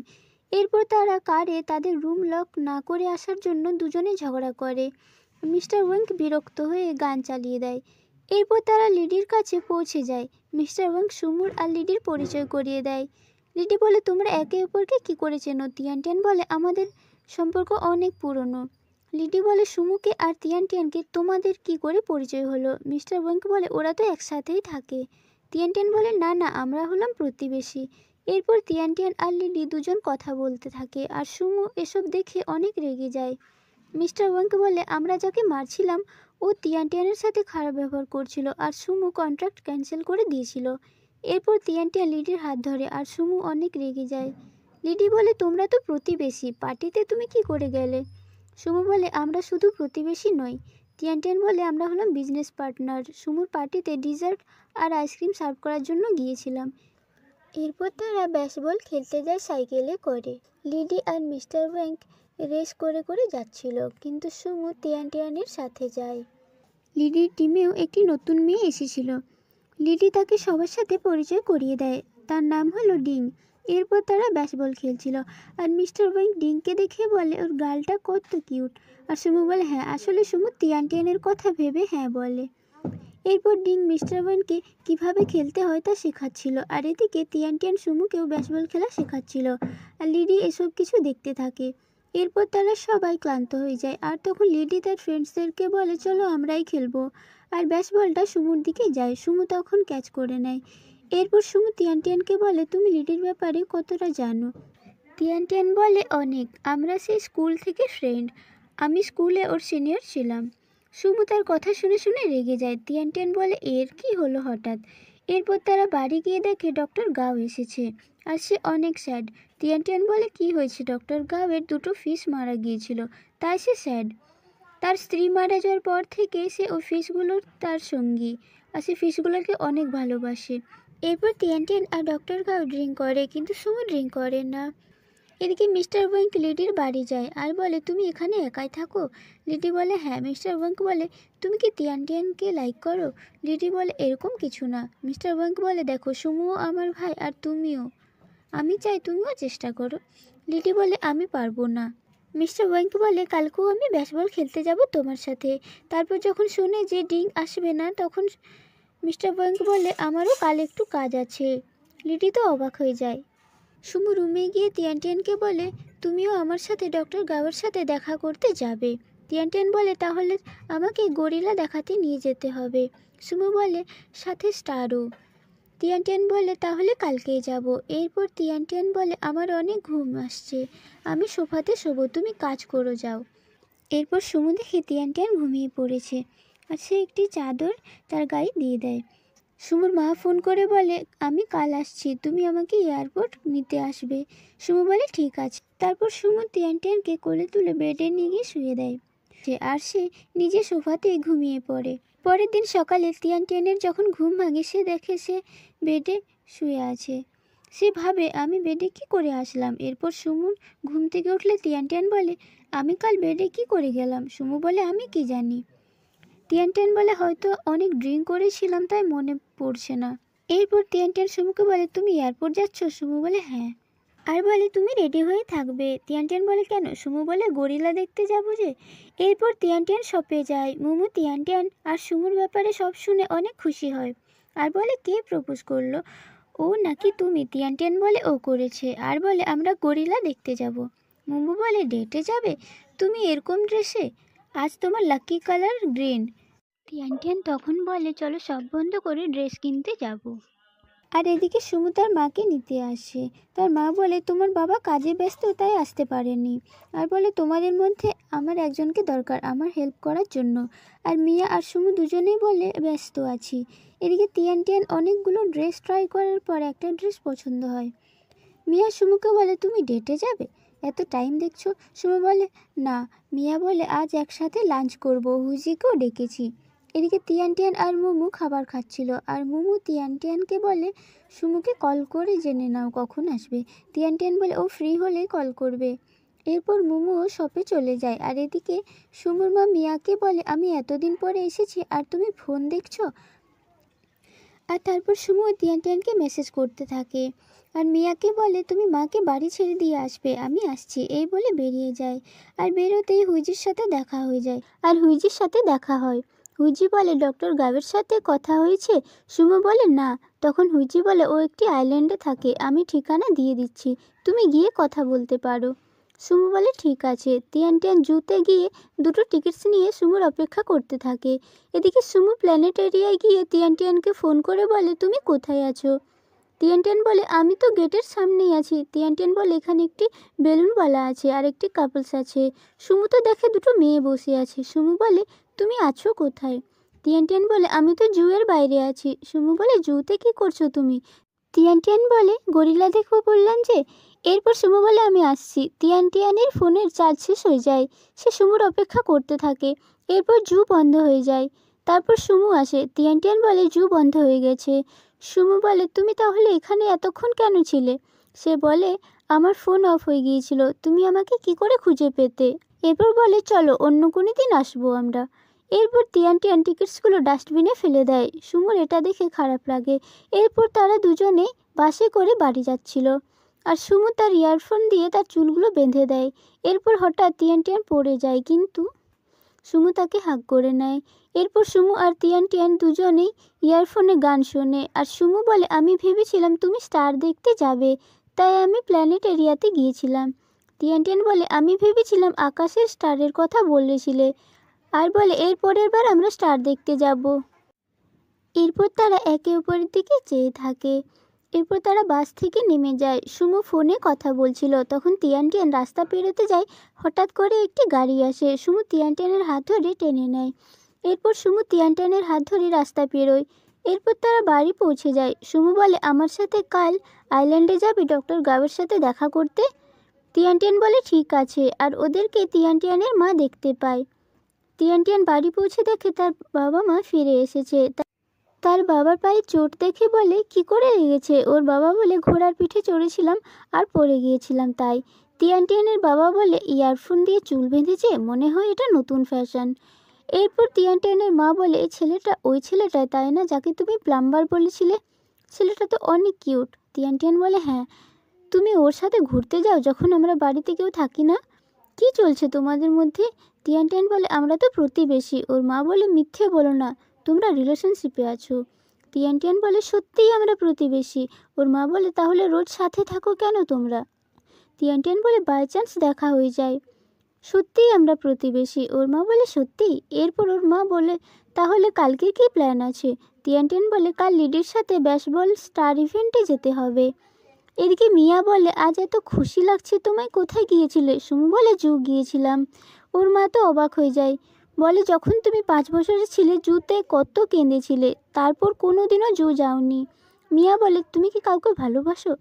এরপর তারা কারে তাদের রুম লক না করে আসার জন্য দুজনে ঝগড়া করে। মিস্টার ওয়াংক বিরক্ত হয়ে গান চালিয়ে দেয়। এরপর তারা লিডির কাছে পৌঁছে যায়। মিস্টার ওয়াংক সুমুর আর লিডির পরিচয় করিয়ে দেয়। লিডি বলে তোমরা একে অপরকে কী করে চেনো? তিয়ানটিয়ান বলে আমাদের সম্পর্ক অনেক পুরনো। লিডি বলে সুমুকে আর তিয়ানটিয়ানকে তোমাদের কি করে পরিচয় হলো? মিস্টার ওয়াংক বলে ওরা তো একসাথেই থাকে। তিয়ানটিয়ান বলে না না, আমরা হলাম প্রতিবেশী। এরপর তিয়ানটিয়ান আর লিডি দুজন কথা বলতে থাকে আর সুমু এসব দেখে অনেক রেগে যায়। মিস্টার ওয়াংক বলে আমরা যাকে মারছিলাম ও তিয়ানটিয়ানের সাথে খারাপ ব্যবহার করছিল আর সুমু কন্ট্রাক্ট ক্যান্সেল করে দিয়েছিল। এরপর তিয়ানটিয়ান লিডির হাত ধরে আর সুমু অনেক রেগে যায়। লিডি বলে তোমরা তো প্রতিবেশী, পার্টিতে তুমি কি করে গেলে? সুমু বলে আমরা শুধু প্রতিবেশী নই। তিয়ানটিয়ান বলে আমরা হলাম বিজনেস পার্টনার। সুমুর পার্টিতে ডিজার্ট আর আইসক্রিম সার্ভ করার জন্য গিয়েছিলাম। এরপর তারা ব্যাসবল খেলতে যায় সাইকেলে করে। লিডি আর মিস্টার ওয়াংক রেস করে করে যাচ্ছিল, কিন্তু সুমু তিয়ানটিয়ানের সাথে যায়। লিডির টিমেও একটি নতুন মেয়ে এসেছিল। লিডি তাকে সবার সাথে পরিচয় করিয়ে দেয়, তার নাম হলো ডিং। এরপর তারা ব্যাসবল খেলছিল আর মিস্টার ওয়াংক ডিংকে দেখে বলে ওর গালটা কত কিউট। আর সুমু বলে হ্যাঁ, আসলে সুমু তিয়ানটিয়ানের কথা ভেবে হ্যাঁ বলে। এরপর ডিং মিস্টার ওয়ানকে কীভাবে খেলতে হয় তা শেখাচ্ছিল, আর এদিকে তিয়ানটিয়ান সুমুকেও ব্যাসবল খেলা শেখাচ্ছিল। আর লিডি এসব কিছু দেখতে থাকে। এরপর তারা সবাই ক্লান্ত হয়ে যায় আর তখন লিডি তার ফ্রেন্ডসদেরকে বলে চলো আমরাই খেলবো। আর ব্যাসবলটা সুমুর দিকে যায়, সুমু তখন ক্যাচ করে নেয়। এরপর সুমু তিয়ানটিয়ানকে বলে তুমি লিডির ব্যাপারে কতটা জানো? তিয়ানটিয়ান বলে অনেক, আমরা সেই স্কুল থেকে ফ্রেন্ড, আমি স্কুলে ওর সিনিয়র ছিলাম। সুমু তার কথা শুনে শুনে রেগে যায়। তিয়ানটিয়ান বলে এর কি হলো হঠাৎ? এরপর তারা বাড়ি গিয়ে দেখে ডক্টর গাও এসেছে আর সে অনেক স্যাড। তিয়ানটিয়ান বলে কি হয়েছে? ডক্টর গাওয়ের 2টো ফিশ মারা গিয়েছিল, তাই সে স্যাড। তার স্ত্রী মারা যাওয়ার পর থেকে সে ওই ফিশগুলোর তার সঙ্গী আর সে ফিশগুলোকে অনেক ভালোবাসে। এরপর তিয়ানটিয়ান আর ডক্টর গাও ড্রিঙ্ক করে, কিন্তু সুমু ড্রিঙ্ক করে না। এদিকে মিস্টার ওয়াংক লিডির বাড়ি যায় আর বলে তুমি এখানে একাই থাকো? লিডি বলে হ্যাঁ। মিস্টার ওয়াংক বলে তুমি কি তিয়ানটিয়ানকে লাইক করো? লিডি বলে এরকম কিছু না। মিস্টার ওয়াংক বলে দেখো সুমুও আমার ভাই আর তুমিও, আমি চাই তুমিও চেষ্টা করো। লিডি বলে আমি পারবো না। মিস্টার ওয়াংক বলে কালকেও আমি ব্যাসবল খেলতে যাব তোমার সাথে। তারপর যখন শুনে যে ডিং আসবে না তখন মিস্টার ওয়াংক বলে আমারও কাল একটু কাজ আছে। লিডি তো অবাক হয়ে যায়। সুমু রুমে গিয়ে তিয়ানটিয়ানকে বলে তুমিও আমার সাথে ডক্টর গাওয়ের সাথে দেখা করতে যাবে। তিয়ানটিয়ান বলে তাহলে আমাকে গরিলা দেখাতে নিয়ে যেতে হবে। সুমু বলে সাথে স্টারও। তিয়ানটিয়ান বলে তাহলে কালকেই যাব। এরপর তিয়ানটিয়ান বলে আমার অনেক ঘুম আসছে, আমি সোফাতে শোবো, তুমি কাজ করো যাও। এরপর সুমু দেখে তিয়ানটিয়ান ঘুমিয়ে পড়েছে আর সে একটি চাদর তার গায়ে দিয়ে দেয়। সুমুর মা ফোন করে বলে আমি কাল আসছি, তুমি আমাকে এয়ারপোর্ট নিতে আসবে। সুমু বলে ঠিক আছে। তারপর সুমু তিয়ানটিয়ানকে কোলে তুলে বেডে নিয়ে গিয়ে শুয়ে দেয় আর সে নিজে সোফাতে ঘুমিয়ে পড়ে। পরের দিন সকালে তিয়ানটিয়ানের যখন ঘুম ভাঙে সে দেখে সে বেডে শুয়ে আছে। সে ভাবে আমি বেডে কি করে আসলাম? এরপর সুমুর ঘুম থেকে উঠলে তিয়ানটিয়ান বলে আমি কাল বেডে কি করে গেলাম? সুমু বলে আমি কি জানি। তিয়ানটিয়ান বলে হয়তো অনেক ড্রিঙ্ক করেছিলাম তাই মনে পড়ছে না। এরপর তিয়ানটিয়ান সুমুকে বলে তুমি এয়ারপোর্ট যাচ্ছ? সুমু বলে হ্যাঁ। আর বলে তুমি রেডি হয়ে থাকবে। তিয়ানটিয়ান বলে কেন? সুমু বলে গরিলা দেখতে যাবো যে। এরপর তিয়ানটিয়ান শপে যায়। মুমু তিয়ানটিয়ান আর সুমুর ব্যাপারে সব শুনে অনেক খুশি হয় আর বলে কে প্রপোজ করলো? ও নাকি তুমি? তিয়ানটিয়ান বলে ও করেছে আর বলে আমরা গরিলা দেখতে যাব। মুমু বলে ডেটে যাবে তুমি এরকম ড্রেসে? আজ তোমার লাকি কালার গ্রিন। তিয়ানটিয়ান তখন বলে চলো সব বন্ধ করে ড্রেস কিনতে যাব। আর এদিকে সুমু তার মাকে নিতে আসে। তার মা বলে তোমার বাবা কাজে ব্যস্ত তাই আসতে পারেনি, আর বলে তোমাদের মধ্যে আমার একজনকে দরকার আমার হেল্প করার জন্য। আর মিয়া আর সুমু দুজনেই বলে ব্যস্ত আছি। এদিকে তিয়ান টিয়ান অনেকগুলো ড্রেস ট্রাই করার পর একটা ড্রেস পছন্দ হয়। মিয়া সুমুকে বলে তুমি ডেটে যাবে, এত টাইম দেখছো? সুমু বলে না। মিয়া বলে আজ একসাথে লাঞ্চ করব, হুজিকেও ডেকেছি। এদিকে তিয়ান টিয়ান আর মুমু খাবার খাচ্ছিল, আর মুমু তিয়ান টিয়ানকে বলে সুমুকে কল করে জেনে নাও কখন আসবে। তিয়ান টিয়ান বলে ও ফ্রি হলেই কল করবে। এরপর মুমুও শপে চলে যায়। আর এদিকে সুমুর মা মিয়াকে বলে আমি এতদিন পরে এসেছি আর তুমি ফোন দেখছো। আর তারপর সুমু তিয়ান টিয়ানকে মেসেজ করতে থাকে। আর মিয়াকে বলে তুমি মাকে বাড়ি ছেড়ে দিয়ে আসবে, আমি আসছি, এই বলে বেরিয়ে যায়। আর বেরোতেই হুইজির সাথে দেখা হয়ে যায়। আর হুইজির সাথে দেখা হয়। হুইজি বলে ডক্টর গাবের সাথে কথা হয়েছে? সুমু বলে না। তখন হুইজি বলে ও একটি আইল্যান্ডে থাকে, আমি ঠিকানা দিয়ে দিচ্ছি, তুমি গিয়ে কথা বলতে পারো। সুমু বলে ঠিক আছে। তিয়ান টিয়ান জুতে গিয়ে দুটো টিকিটস নিয়ে সুমুর অপেক্ষা করতে থাকে। এদিকে সুমু প্ল্যানেটেরিয়ায় গিয়ে তিয়ান টিয়ানকে ফোন করে বলে তুমি কোথায় আছো। তিয়ান টিয়ান বলে আমি তো গেটের সামনেই আছি। তিয়ান টিয়ান বলে এখানে একটি বেলুনওয়ালা আছে আর একটি কাপলস আছে। সুমু তো দেখে দুটো মেয়ে বসে আছে। সুমু বলে তুমি আছো কোথায়? তিয়ান টিয়ান বলে আমি তো জুয়ের বাইরে আছি। সুমু বলে জুতে কি করছো তুমি? তিয়ান টিয়ান বলে গরিলা দেখবো বললাম যে। এরপর সুমু বলে আমি আসছি। তিয়ান টিয়ানের ফোনের চার্জ শেষ হয়ে যায়। সে সুমুর অপেক্ষা করতে থাকে। এরপর জু বন্ধ হয়ে যায়। তারপর সুমু আসে। তিয়ান টিয়ান বলে জু বন্ধ হয়ে গেছে। সুমু বলে তুমি তাহলে এখানে এতক্ষণ কেন ছিলে? সে বলে আমার ফোন অফ হয়ে গিয়েছিল, তুমি আমাকে কি করে খুঁজে পেতে? এরপর বলে চলো অন্য কোনো দিন আসবো আমরা। এরপর তিয়ান টিয়ান টিকিটসগুলো ডাস্টবিনে ফেলে দেয়। সুমুর এটা দেখে খারাপ লাগে। এরপর তারা দুজনে বাসে করে বাড়ি যাচ্ছিল। আর সুমু তার ইয়ারফোন দিয়ে তার চুলগুলো বেঁধে দেয়। এরপর হঠাৎ তিয়ান টিয়ান পড়ে যায়, কিন্তু সুমু তাকে হাগ করে নেয়। এরপর সুমু আর তিয়ান টিয়ান দুজনেই ইয়ারফোনে গান শোনে। আর সুমু বলে আমি ভেবেছিলাম তুমি স্টার দেখতে যাবে, তাই আমি প্ল্যানেট এরিয়াতে গিয়েছিলাম। তিয়ান টিয়ান বলে আমি ভেবেছিলাম আকাশের স্টারের কথা বলেছিলে। আর বলে এর পরের বার আমরা স্টার দেখতে যাব। এরপর তারা একে অপরের দিকে চেয়ে থাকে। এরপর তারা বাস থেকে নেমে যায়। সুমু ফোনে কথা বলছিল, তখন তিয়ান টিয়ান রাস্তা পেরোতে যায়। হঠাৎ করে একটি গাড়ি আসে। সুমু তিয়ান টিয়ানের হাত ধরে টেনে নেয়। এরপর সুমু তিয়ান টিয়ানের হাত ধরে রাস্তা পেরোয়। এরপর তারা বাড়ি পৌঁছে যায়। সুমু বলে আমার সাথে কাল আইল্যান্ডে যাবি ডক্টর গাবের সাথে দেখা করতে? তিয়ান টিয়ান বলে ঠিক আছে। আর ওদেরকে তিয়ান টিয়ানের মা দেখতে পায়। তিয়ান টিয়ান বাড়ি পৌঁছে দেখে তার বাবা মা ফিরে এসেছে। তার বাবার পায়ে চোট দেখে বলে কি করে লেগেছে? ওর বাবা বলে ঘোড়ার পিঠে চড়েছিলাম আর পড়ে গিয়েছিলাম তাই। তিয়ান টিয়ানের বাবা বলে ইয়ারফোন দিয়ে চুল বেঁধেছে, মনে হয় এটা নতুন ফ্যাশন। এরপর তিয়ান টিয়ানের মা বলে এই ছেলেটা ওই ছেলেটা তাই না যাকে তুমি প্লাম্বার বলেছিলে? ছেলেটা তো অনেক কিউট। তিয়ান টিয়ান বলে হ্যাঁ। তুমি ওর সাথে ঘুরতে যাও যখন আমরা বাড়িতে কেউ থাকি না? কি চলছে তোমাদের মধ্যে? তিয়ান টিয়ান বলে আমরা তো প্রতিবেশী। ওর মা বলে মিথ্যে বলো না, তোমরা রিলেশনশিপে আছো। তিয়ান টিয়ান বলে সত্যিই আমরা প্রতিবেশী। ওর মা বলে তাহলে রোজ সাথে থাকো কেন তোমরা? তিয়ান টিয়ান বলে বাই চান্স দেখা হয়ে যায়। সত্যিই আমরা প্রতিবেশী। ওর মা বলে সত্যি? এরপর ওর মা বলে তাহলে কালকে কি প্ল্যান আছে? তিয়ান টিয়ান বলে কাল লিডির সাথে ব্যাসবল স্টার ইভেন্টে যেতে হবে। এদিকে মিয়া বলে আজ এত খুশি লাগছে তোমায়, কোথায় গিয়েছিলে? সুমু বলে জু গিয়েছিলাম। ওর মা তো অবাক হয়ে যায়। বলে যখন তুমি 5 বছরের ছিলে জুতে কত কেঁদেছিলে, তারপর কোনো দিনও জু যাওনি। মিয়া বলে তুমি কি কাউকে ভালোবাসো?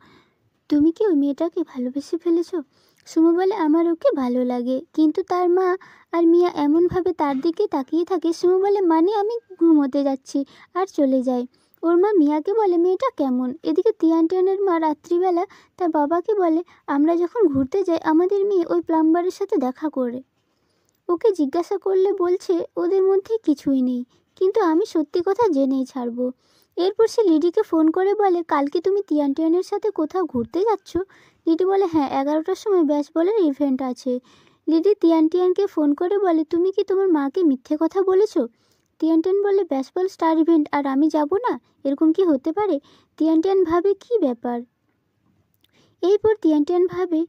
তুমি কি ওই মেয়েটাকে ভালোবেসে ফেলেছো? সুমু বলে আমার ওকে ভালো লাগে। কিন্তু তার মা আর মিয়া এমনভাবে তার দিকে তাকিয়ে থাকে। সুমু বলে মানে আমি ঘুমোতে যাচ্ছি, আর চলে যায়। ওর মা মিয়াকে বলে মেয়েটা কেমন? এদিকে তিয়ান টিয়ানের মা রাত্রিবেলা তার বাবাকে বলে আমরা যখন ঘুরতে যাই আমাদের মেয়ে ওই প্লাম্বারের সাথে দেখা করে। ওকে জিজ্ঞাসা করলে বলছে ওদের মধ্যে কিছুই নেই, কিন্তু আমি সত্যি কথা জেনেই ছাড়বো। এরপর সে লিডিকে ফোন করে বলে কালকে তুমি তিয়ান টিয়ানের সাথে কোথাও ঘুরতে যাচ্ছ? লিডি বলে হ্যাঁ 11টার সময় ব্যাসবলের ইভেন্ট আছে। লিডি তিয়ান টিয়ানকে ফোন করে বলে তুমি কি তোমার মাকে মিথ্যে কথা বলেছো? তিয়ান টিয়ান বলে ব্যাসবল স্টার ইভেন্ট আর আমি যাব না, এরকম কি হতে পারে? তিয়ান টিয়ান ভাবে কি ব্যাপার। এরপর তিয়ান টিয়ান ভাবে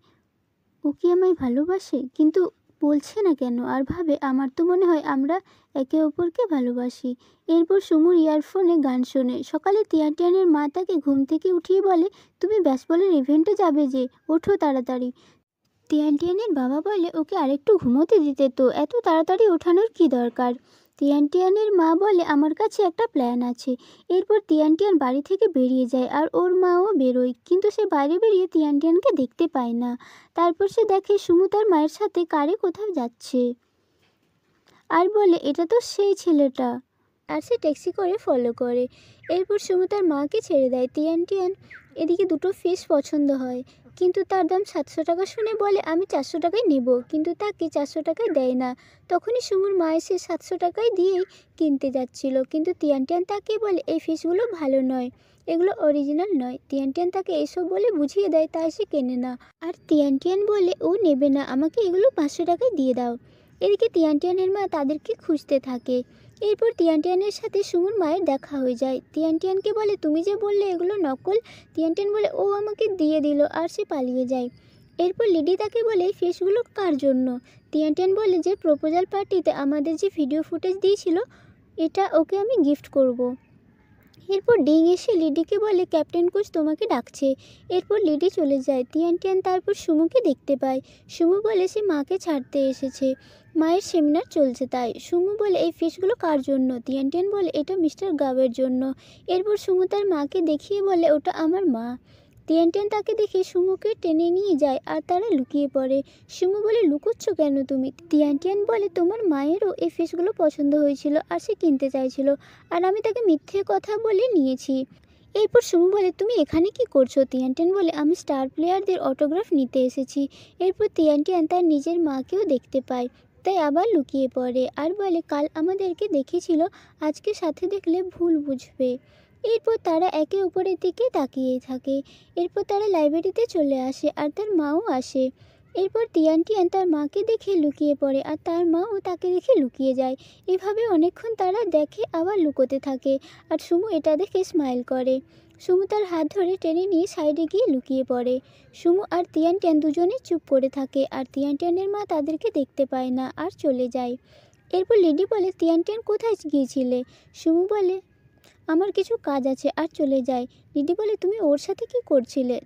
ও কি আমায় ভালোবাসে, কিন্তু বলছে না কেন, আর ভাবে আমার তো মনে হয় আমরা একে অপরকে ভালোবাসি। এরপর সুমুর ইয়ারফোনে গান শোনে। সকালে তিয়ানটিয়ানের মা তাকে ঘুম থেকে উঠিয়ে বলে, তুমি ব্যাসবলের ইভেন্টে যাবে যে, ওঠো তাড়াতাড়ি। তিয়ানটিয়ানের বাবা বলে, ওকে আরেকটু ঘুমোতে দিতে তো, এত তাড়াতাড়ি ওঠানোর কি দরকার। তিয়ানটিয়ানের মা বলে, আমার কাছে একটা প্ল্যান আছে। এরপর তিয়ানটিয়ান বাড়ি থেকে বেরিয়ে যায় আর ওর মাও বেরোয়, কিন্তু সে বাইরে বেরিয়ে তিয়ানটিয়ানকে দেখতে পায় না। তারপর সে দেখে সুমু তার মায়ের সাথে কারে কোথাও যাচ্ছে আর বলে, এটা তো সেই ছেলেটা। আর সে ট্যাক্সি করে ফলো করে। এরপর সুমু তার মাকে ছেড়ে দেয়। তিয়ানটিয়ান এদিকে দুটো ফিশ পছন্দ হয়, কিন্তু তার দাম 700 টাকা শুনে বলে, আমি 400 টাকায় নেব, কিন্তু তাকে 400 টাকায় দেয় না। তখনই সুমুর মা এসে 700 টাকায় দিয়েই কিনতে যাচ্ছিল, কিন্তু তিয়ানটিয়ান তাকে বলে, এই ফিশগুলো ভালো নয়, এগুলো অরিজিনাল নয়। তিয়ানটিয়ান তাকে এসব বলে বুঝিয়ে দেয়, তাই সে কেনে না। আর তিয়ানটিয়ান বলে, ও নেবে না, আমাকে এগুলো 500 টাকায় দিয়ে দাও। এদিকে তিয়ানটিয়ানের মা তাদেরকে খুঁজতে থাকে। এরপর তিয়ানটিয়ানের সাথে সুমুর মায়ের দেখা হয়ে যায়। তিয়ানটিয়ানকে বলে, তুমি যে বললে এগুলো নকল। তিয়ানটিয়ান বলে, ও আমাকে দিয়ে দিল, আর সে পালিয়ে যায়। এরপর লিডি তাকে বলে, এই ফিশগুলো কার জন্য। তিয়ানটিয়ান বলে, যে প্রপোজাল পার্টিতে আমাদের যে ভিডিও ফুটেজ দিয়েছিল, এটা ওকে আমি গিফট করব। এরপর ডিং এসে লিডিকে বলে, ক্যাপ্টেন কোচ তোমাকে ডাকছে। এরপর লিডি চলে যায়। তিয়ানটিয়ান তারপর সুমুকে দেখতে পায়। সুমু বলে, সে মাকে ছাড়তে এসেছে, মায়ের সেমিনার চলছে তাই। সুমু বলে, এই ফিশগুলো কার জন্য। তিয়ানটিয়ান বলে, এটা মিস্টার গাওয়ের জন্য। এরপর সুমু তার মাকে দেখিয়ে বলে, ওটা আমার মা। তিয়ানটিয়ান তাকে দেখে সুমুকে টেনে নিয়ে যায় আর তারা লুকিয়ে পড়ে। সুমু বলে, লুকোচ্ছ কেন তুমি। তিয়ানটিয়ান বলে, তোমার মায়েরও এই ফিশগুলো পছন্দ হয়েছিল আর সে কিনতে চাইছিল, আর আমি তাকে মিথ্যে কথা বলে নিয়েছি। এরপর সুমু বলে, তুমি এখানে কি করছো। তিয়ানটিয়ান বলে, আমি স্টার প্লেয়ারদের অটোগ্রাফ নিতে এসেছি। এরপর তিয়ানটিয়ান তার নিজের মাকেও দেখতে পায়, তাই আবার লুকিয়ে পড়ে আর বলে, কাল আমাদেরকে দেখেছিল, আজকে সাথে দেখলে ভুল বুঝবে। এরপর তারা একে অপরের দিকে তাকিয়ে থাকে। এরপর তারা লাইব্রেরিতে চলে আসে আর তার মাও আসে। এরপর তিয়ানটিয়ান তার মাকে দেখে লুকিয়ে পড়ে আর তার মাও তাকে দেখে লুকিয়ে যায়। এভাবে অনেকক্ষণ তারা দেখে, আবার লুকোতে থাকে, আর সুমু এটা দেখে স্মাইল করে। সুমু তার হাত ধরে টেনে নিয়ে সাইডে গিয়ে লুকিয়ে পড়ে। সুমু আর তিয়ানটিয়ান দুজনে চুপ করে থাকে, আর তিয়ানটিয়ানের মা তাদেরকে দেখতে পায় না আর চলে যায়। এরপর লিডি বলে, তিয়ানটিয়ান কোথায় গিয়েছিলে। সুমু বলে, আমার কিছু কাজ আছে, আর চলে যায়। লিডি বলে, তুমি ওর সাথে কি করছিলে।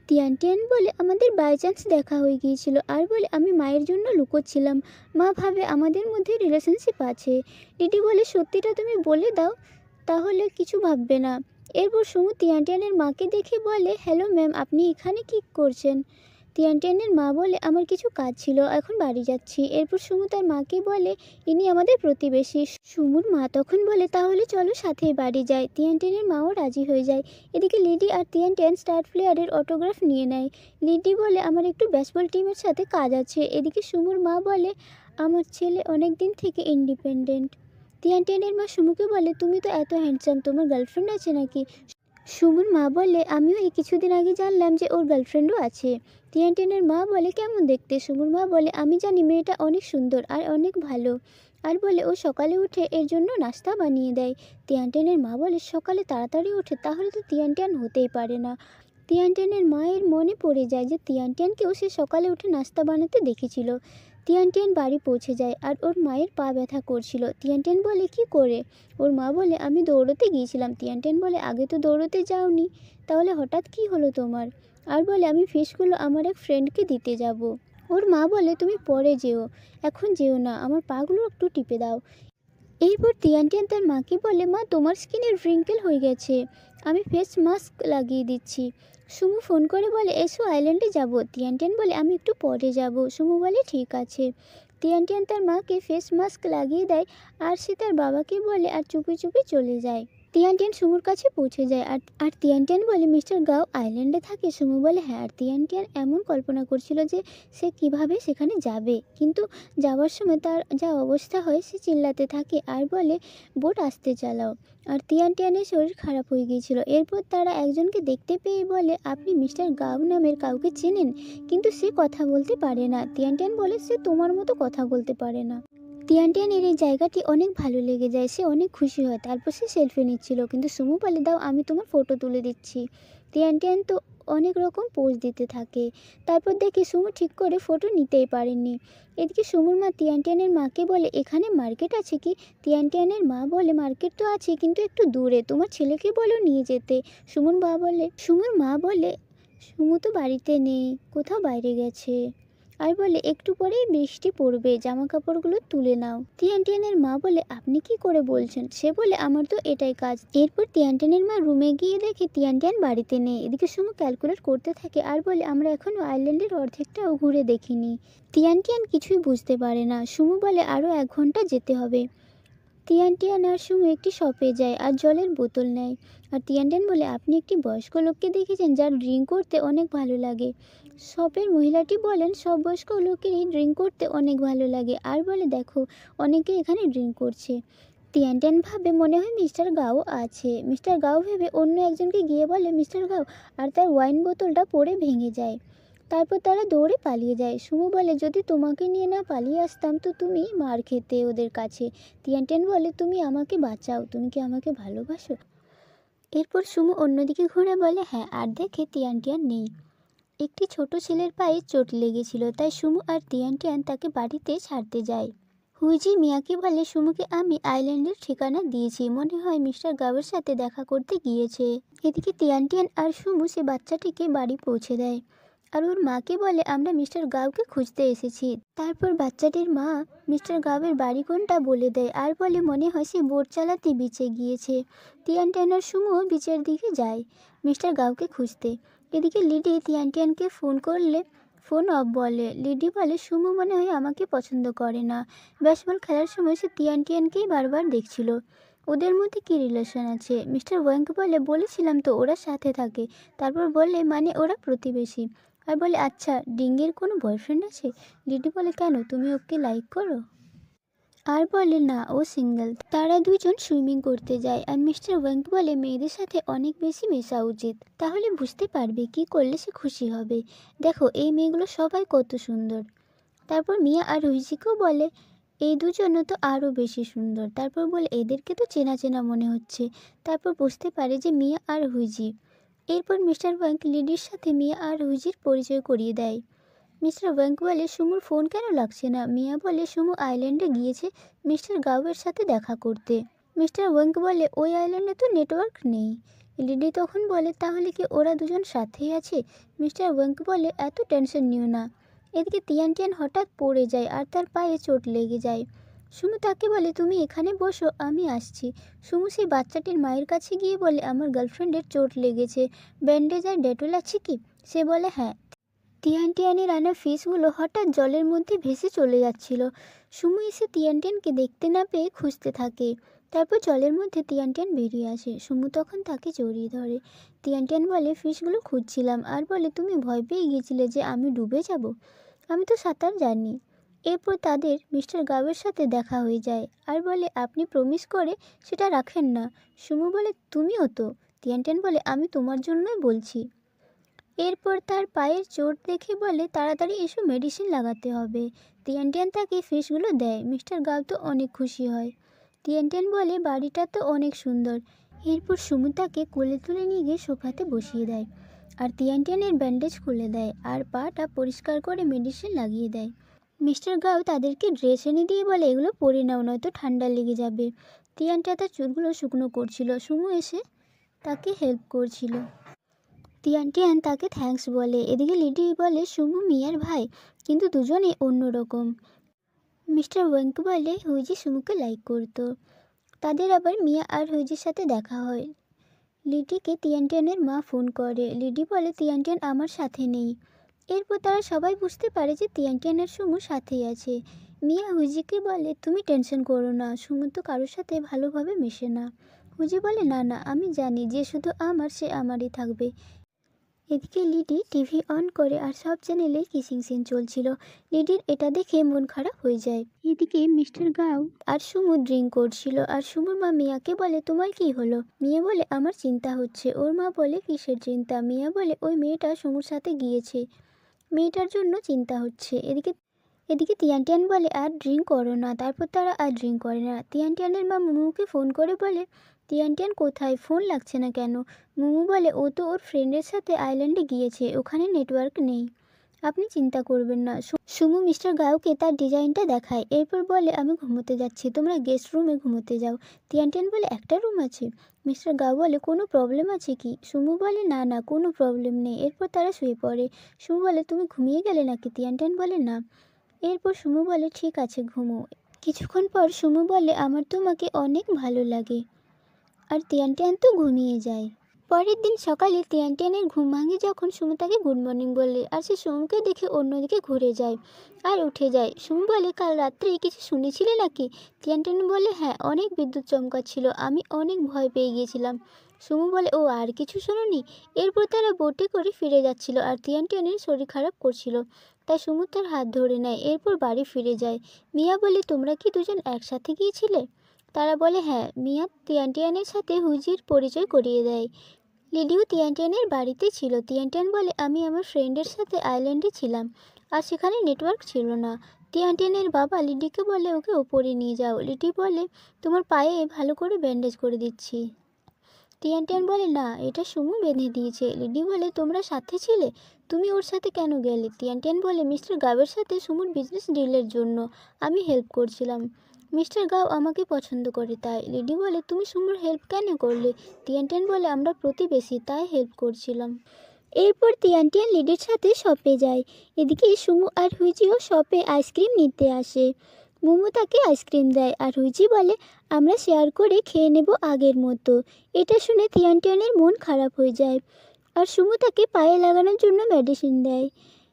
তিয়ানটিয়ান বলে, আমাদের বাই চান্স দেখা হয়ে গিয়েছিল, আর বলে, আমি মায়ের জন্য লুকোচ্ছিলাম, মা ভাবে আমাদের মধ্যে রিলেশনশিপ আছে। লিডি বলে, সত্যিটা তুমি বলে দাও, তাহলে কিছু ভাববে না। এরপর সুমু তিয়ানটিয়ানের মাকে দেখে বলে, হ্যালো ম্যাম, আপনি এখানে কি করছেন। তিয়ানটিয়ানের মা বলে, আমার কিছু কাজ ছিল, এখন বাড়ি যাচ্ছি। এরপর সুমু তার মাকে বলে, ইনি আমাদের প্রতিবেশী। সুমুর মা তখন বলে, তাহলে চলো সাথে বাড়ি যাই। তিয়ানটিয়ানের মাও রাজি হয়ে যায়। এদিকে লিডি আর তিয়ানটিয়ান স্টার প্লেয়ারের অটোগ্রাফ নিয়ে নেয়। লিডি বলে, আমার একটু ব্যাসবল টিমের সাথে কাজ আছে। এদিকে সুমুর মা বলে, আমার ছেলে অনেক দিন থেকে ইন্ডিপেন্ডেন্ট। তিয়ানটিয়ানের মা সুমুকে বলে, তুমি তো এত হ্যান্ডসাম, তোমার গার্লফ্রেন্ড আছে নাকি। সুমুর মা বলে, আমিও এই কিছুদিন আগে জানলাম যে ওর গার্লফ্রেন্ডও আছে। তিয়ানটিয়ানের মা বলে, কেমন দেখতে। সুমুর মা বলে, আমি জানি মেয়েটা অনেক সুন্দর আর অনেক ভালো, আর বলে, ও সকালে উঠে এর জন্য নাস্তা বানিয়ে দেয়। তিয়ানটিয়ানের মা বলে, সকালে তাড়াতাড়ি ওঠে, তাহলে তো তিয়ানটিয়ান হতেই পারে না। তিয়ানটিয়ানের মায়ের মনে পড়ে যায় যে তিয়ানটিয়ানকেও সে সকালে উঠে নাস্তা বানাতে দেখেছিল। তিয়ানটিয়ান বাড়ি পৌঁছে যায় আর ওর মায়ের পা ব্যথা করছিল। তিয়ানটিয়ান বলে, কি করে। ওর মা বলে, আমি দৌড়তে গিয়েছিলাম। তিয়ানটিয়ান বলে, আগে তো দৌড়তে যাওনি, তাহলে হঠাৎ কি হলো তোমার। আর বলে, আমি ফিশগুলো আমার এক ফ্রেন্ডকে দিতে যাব। ওর মা বলে, তুমি পরে যেও, এখন যেও না, আমার পাগুলো একটু টিপে দাও। এরপর তিয়ানটিয়ান তার মাকে বলে, মা তোমার স্কিনের রিঙ্কেল হয়ে গেছে, আমি ফেস মাস্ক লাগিয়ে দিচ্ছি। সুমু ফোন করে বলে, এসো আইল্যান্ডে যাব। তিয়ানটিয়ান বলে, আমি একটু পরে যাব। সুমু বলে, ঠিক আছে। তিয়ানটিয়ান তার মাকে ফেস মাস্ক লাগিয়ে দেয় আর সে তার বাবাকে বলে আর চুপি চুপি চলে যায়। তিয়ানটিয়ান সুমুর কাছে পৌঁছে যায় আর তিয়ানটিয়ান বলে, মিস্টার গাও আইল্যান্ডে থাকে। সুমু বলে, হ্যাঁ। আর তিয়ানটিয়ান এমন কল্পনা করছিল যে সে কিভাবে সেখানে যাবে, কিন্তু যাওয়ার সময় তার যা অবস্থা হয়, সে চিল্লাতে থাকে আর বলে, বোট আসতে চালাও। আর তিয়ানটিয়ানের শরীর খারাপ হয়ে গিয়েছিল। এরপর তারা একজনকে দেখতে পেয়ে বলে, আপনি মিস্টার গাও নামের কাউকে চেনেন, কিন্তু সে কথা বলতে পারে না। তিয়ানটিয়ান বলে, সে তোমার মতো কথা বলতে পারে না। তিয়ানটিয়ানের এই জায়গাটি অনেক ভালো লেগে যায়, সে অনেক খুশি হয়। তারপর সে সেলফি নিচ্ছিল, কিন্তু সুমু বলে, দাও আমি তোমার ফটো তুলে দিচ্ছি। তিয়ানটিয়ান তো অনেক রকম পোজ দিতে থাকে। তারপর দেখি সুমু ঠিক করে ফটো নিতেই পারেনি। এদিকে সুমুর মা তিয়ান টিয়ানের মাকে বলে, এখানে মার্কেট আছে কি? তিয়ান টিয়ানের মা বলে, মার্কেট তো আছে কিন্তু একটু দূরে, তোমার ছেলেকে বলো নিয়ে যেতে। সুমুর মা বলে সুমু তো বাড়িতে নেই, কোথাও বাইরে গেছে। আর বলে একটু পরেই বৃষ্টি পড়বে, জামা কাপড়গুলো তুলে নাও। তিয়ান টিয়ানের মা বলে, আপনি কি করে বলছেন? সে বলে, আমার তো এটাই কাজ। এরপর তিয়ান টিয়ানের মা রুমে গিয়ে দেখে তিয়ান টিয়ান বাড়িতে নেই। এদিকে সুমু ক্যালকুলেট করতে থাকে আর বলে, আমরা এখনো আইল্যান্ডের অর্ধেকটাও ঘুরে দেখিনি। তিয়ান টিয়ান কিছুই বুঝতে পারে না। সুমু বলে, আরও 1 ঘন্টা যেতে হবে। তিয়ান টিয়ান আর সুমু একটি শপে যায় আর জলের বোতল নেয়। আর তিয়ান টিয়ান বলে, আপনি একটি বয়স্ক লোককে দেখেছেন যার ড্রিঙ্ক করতে অনেক ভালো লাগে? শপের মহিলাটি বলেন, সব বয়স্ক লোকেরই ড্রিঙ্ক করতে অনেক ভালো লাগে। আর বলে, দেখো অনেকে এখানে ড্রিঙ্ক করছে। তিয়ান টিয়ান ভাবে মনে হয় মিস্টার গাও আছে। মিস্টার গাও ভেবে অন্য একজনকে গিয়ে বলে, মিস্টার গাও, আর তার ওয়াইন বোতলটা পড়ে ভেঙে যায়। তারপর তারা দৌড়ে পালিয়ে যায়। সুমু বলে, যদি তোমাকে নিয়ে না পালিয়ে আসতাম তো তুমি মার খেতে ওদের কাছে। তিয়ান টিয়ান বলে, তুমি আমাকে বাঁচাও, তুমি কি আমাকে ভালোবাসো? এরপর সুমু অন্যদিকে ঘুরে বলে, হ্যাঁ। আর দেখে তিয়ান টিয়ান নেই। একটি ছোট ছেলের পায়ে চোট লেগেছিল, তাই সুমু আর তিয়ান টিয়ান তাকে বাড়িতে ছাড়তে যায়। হুইজি মিয়াকে বলে, সুমুকে আমি আইল্যান্ডের ঠিকানা দিয়েছি, মনে হয় মিস্টার গাওয়ের সাথে দেখা করতে গিয়েছে। এদিকে তিয়ান টিয়ান আর সুমু সে বাচ্চাটিকে বাড়ি পৌঁছে দেয় আর ওর মাকে বলে, আমরা মিস্টার গাওকে খুঁজতে এসেছি। তারপর বাচ্চাটির মা মিস্টার গাওয়ের বাড়ি কোনটা বলে দেয় আর বলে, মনে হয় সে বোট চালাতে বিচে গিয়েছে। তিয়ান টিয়ান আর সুমুও বিচের দিকে যায় মিস্টার গাওকে খুঁজতে। এদিকে লিডি তিয়ান টিয়ানকে ফোন করলে ফোন অফ বলে। লিডি বলে, সুমু মনে হয় আমাকে পছন্দ করে না। ব্যাসবল খেলার সময় সে তিয়ান টিয়ানকেই বারবার দেখছিল। ওদের মধ্যে কী রিলেশন আছে? মিস্টার ওয়াং বলে, বলেছিলাম তো ওরা সাথে থাকে। তারপর বলে, মানে ওরা প্রতিবেশী। আর বলে, আচ্ছা ডিঙ্গের কোনো বয়ফ্রেন্ড আছে? লিডি বলে, কেন, তুমি ওকে লাইক করো? আর বলে, না, ও সিঙ্গেল। তারা দুজন সুইমিং করতে যায় আর মিস্টার ওয়াং বলে, মেয়েদের সাথে অনেক বেশি মেশা উচিত, তাহলে বুঝতে পারবে কি করলে সে খুশি হবে। দেখো এই মেয়েগুলো সবাই কত সুন্দর। তারপর মিয়া আর হুইজিকেও বলে, এই দুজনও তো আরও বেশি সুন্দর। তারপর বলে, এদেরকে তো চেনা চেনা মনে হচ্ছে। তারপর বুঝতে পারে যে মিয়া আর হুইজি। এরপর মিস্টার ওয়াঙ্ক লিডির সাথে মিয়া আর হুইজির পরিচয় করিয়ে দেয়। মিস্টার ওয়াঙ্ক বলে, সুমুর ফোন কেন লাগছে না? মিয়া বলে, সুমু আইল্যান্ডে গিয়েছে মিস্টার গাওয়ের সাথে দেখা করতে। মিস্টার ওয়াঙ্ক বলে, ওই আইল্যান্ডে তো নেটওয়ার্ক নেই। লিডি তখন বলে, তাহলে কি ওরা দুজন সাথেই আছে? মিস্টার ওয়াঙ্ক বলে, এত টেনশন নিও না। এদিকে তিয়ান টিয়ান হঠাৎ পড়ে যায় আর তার পায়ে চোট লেগে যায়। সুমু তাকে বলে, তুমি এখানে বসো, আমি আসছি। সুমু সেই বাচ্চাটির মায়ের কাছে গিয়ে বলে, আমার গার্লফ্রেন্ডের চোট লেগেছে, ব্যান্ডেজ আর ডেটল আছে কি? সে বলে, হ্যাঁ। তিয়ান টিয়ানের আনা ফিশগুলো হঠাৎ জলের মধ্যে ভেসে চলে যাচ্ছিল। সুমু এসে তিয়ান টিয়ানকে দেখতে না পেয়ে খুঁজতে থাকে। তারপর জলের মধ্যে তিয়ান টিয়ান বেরিয়ে আসে। সুমু তখন তাকে জড়িয়ে ধরে। তিয়ান টিয়ান বলে, ফিশগুলো খুঁজছিলাম। আর বলে, তুমি ভয় পেয়ে গিয়েছিলে যে আমি ডুবে যাব? আমি তো সাঁতার জানি। এরপর তাদের মিস্টার গাওয়ের সাথে দেখা হয়ে যায় আর বলে, আপনি প্রমিস করে সেটা রাখেন না। সুমু বলে, তুমিও তো। তিয়ান টিয়ান বলে, আমি তোমার জন্যই বলছি। এরপর তার পায়ের চোট দেখে বলে, তাড়াতাড়ি এসো, মেডিসিন লাগাতে হবে। তিয়ান টিয়ান তাকে ফিশগুলো দেয়। মিস্টার গাও তো অনেক খুশি হয়। তিয়ান টিয়ান বলে, বাড়িটা তো অনেক সুন্দর। এরপর সুমু তাকে কোলে তুলে নিয়ে গিয়ে সোফাতে বসিয়ে দেয় আর তিয়ান টিয়ানের ব্যান্ডেজ খুলে দেয় আর পাটা পরিষ্কার করে মেডিসিন লাগিয়ে দেয়। মিস্টার গাও তাদেরকে ড্রেস এনে দিয়ে বলে, এগুলো পরে নাও, নয়তো ঠান্ডা লেগে যাবে। তিয়ান টিয়া তার চুলগুলো শুকনো করছিল। সুমু এসে তাকে হেল্প করছিল। তিয়ান টিয়ান তাকে থ্যাঙ্কস বলে। এদিকে লিডি বলে, সুমু মিয়ার ভাই, কিন্তু দুজনে অন্যরকম। মিস্টার ওয়াঙ্ক বলে, হুইজি সুমুকে লাইক করতো। তাদের আবার মিয়া আর হুইজির সাথে দেখা হয়। লিডিকে তিয়ান টিয়ানের মা ফোন করে। লিডি বলে, তিয়ান টিয়ান আমার সাথে নেই। এরপর তারা সবাই বুঝতে পারে যে তিয়ান টিয়ান আর সুমু সাথেই আছে। মিয়া হুইজিকে বলে, তুমি টেনশন করো না, সুমু তো কারোর সাথে ভালোভাবে মেশে না। হুইজি বলে, না না, আমি জানি যে শুধু আমার, সে আমারই থাকবে। এদিকে লিডি টিভি অন করে আর সব চ্যানেলে কিসিং সিন চলছিল। লিডির এটা দেখে মন খারাপ হয়ে যায়। এদিকে মিস্টার গাও আর সুমু ড্রিঙ্ক করছিল আর সুমুর মা মিয়াকে বলে, তোমার কি হলো? মিয়া বলে, আমার চিন্তা হচ্ছে। ওর মা বলে, কিসের চিন্তা? মিয়া বলে, ওই মেয়েটা সুমুর সাথে গিয়েছে, মেয়েটার জন্য চিন্তা হচ্ছে। এদিকে তিয়ান টিয়ান বলে, আর ড্রিঙ্ক করো না। তারপর তারা আর ড্রিঙ্ক করে না। তিয়ান টিয়ানের মা মুমুকে ফোন করে বলে, তিয়ান টিয়ান কোথায়, ফোন লাগছে না কেন? মুমু বলে ও তো ওর ফ্রেন্ডের সাথে আইল্যান্ডে গিয়েছে, ওখানে নেটওয়ার্ক নেই। আপনি চিন্তা করবেন না। সুমু মিস্টার গাওকে তার ডিজাইনটা দেখায়, এরপর বলে আমি ঘুমোতে যাচ্ছি, তোমরা গেস্ট রুমে ঘুমোতে যাও। তিয়ান টিয়ান বলে একটা রুম আছে। মিস্টার গাও বলে কোনো প্রবলেম আছে কি? সুমু বলে না না, কোনো প্রবলেম নেই। এরপর তারা শুয়ে পড়ে। সুমু বলে তুমি ঘুমিয়ে গেলে নাকি? তিয়ান টিয়ান বলে না। এরপর সুমু বলে ঠিক আছে ঘুমো। কিছুক্ষণ পর সুমু বলে আমার তোমাকে অনেক ভালো লাগে। আর তিয়ান টিয়ান তো ঘুমিয়ে যায়। পরের দিন সকালে তিয়ান টিয়ানের ঘুম ভাঙে যখন সুমু তাকে গুড মর্নিং বলে, আর সে সুমুকে দেখে অন্যদিকে ঘুরে যায় আর উঠে যায়। সুমু বলে কাল রাত্রে কিছু শুনেছিলে নাকি? তিয়ান টিয়ান বলে হ্যাঁ, অনেক বিদ্যুৎ চমকাচ্ছিল, আমি অনেক ভয় পেয়ে গিয়েছিলাম। সুমু বলে ও আর কিছু শোনোনি? এরপর তারা বোটে করে ফিরে যাচ্ছিল আর তিয়ান টিয়ানের শরীর খারাপ করছিল, তাই সুমু তার হাত ধরে নেয়। এরপর বাড়ি ফিরে যায়। মিয়া বলে তোমরা কি দুজন একসাথে গিয়েছিলে? তারা বলে হ্যাঁ। মিয়া তিয়ান টিয়ানের সাথে হুইজির পরিচয় করিয়ে দেয়। লিডিও তিয়ান টিয়ানের বাড়িতে ছিল। তিয়ান টিয়ান বলে আমি আমার ফ্রেন্ডের সাথে আইল্যান্ডে ছিলাম আর সেখানে নেটওয়ার্ক ছিল না। তিয়ান টিয়ানের বাবা লিডিকে বলে ওকে ওপরে নিয়ে যাও। লিডি বলে তোমার পায়ে ভালো করে ব্যান্ডেজ করে দিচ্ছি। তিয়ান টিয়ান বলে না, এটা সুমু বেঁধে দিয়েছে। লিডি বলে তোমরা সাথে ছিলে, তুমি ওর সাথে কেন গেলে? তিয়ান টিয়ান বলে মিস্টার গাবের সাথে সুমুর বিজনেস ডিলের জন্য আমি হেল্প করছিলাম, মিস্টার গাও আমাকে পছন্দ করে তাই। লিডি বলে তুমি সুমুর হেল্প কেন করলে? তিয়ান টিয়ান বলে আমরা প্রতিবেশী তাই হেল্প করছিলাম। এরপর তিয়ান টিয়ান লিডির সাথে শপে যায়। এদিকে সুমু আর হুইজিও শপে আইসক্রিম নিতে আসে। মোমো তাকে আইসক্রিম দেয় আর হুইজি বলে আমরা শেয়ার করে খেয়ে নেব আগের মতো। এটা শুনে তিয়ান টিয়ানের মন খারাপ হয়ে যায় আর সুমু তাকে পায়ে লাগানোর জন্য মেডিসিন দেয়।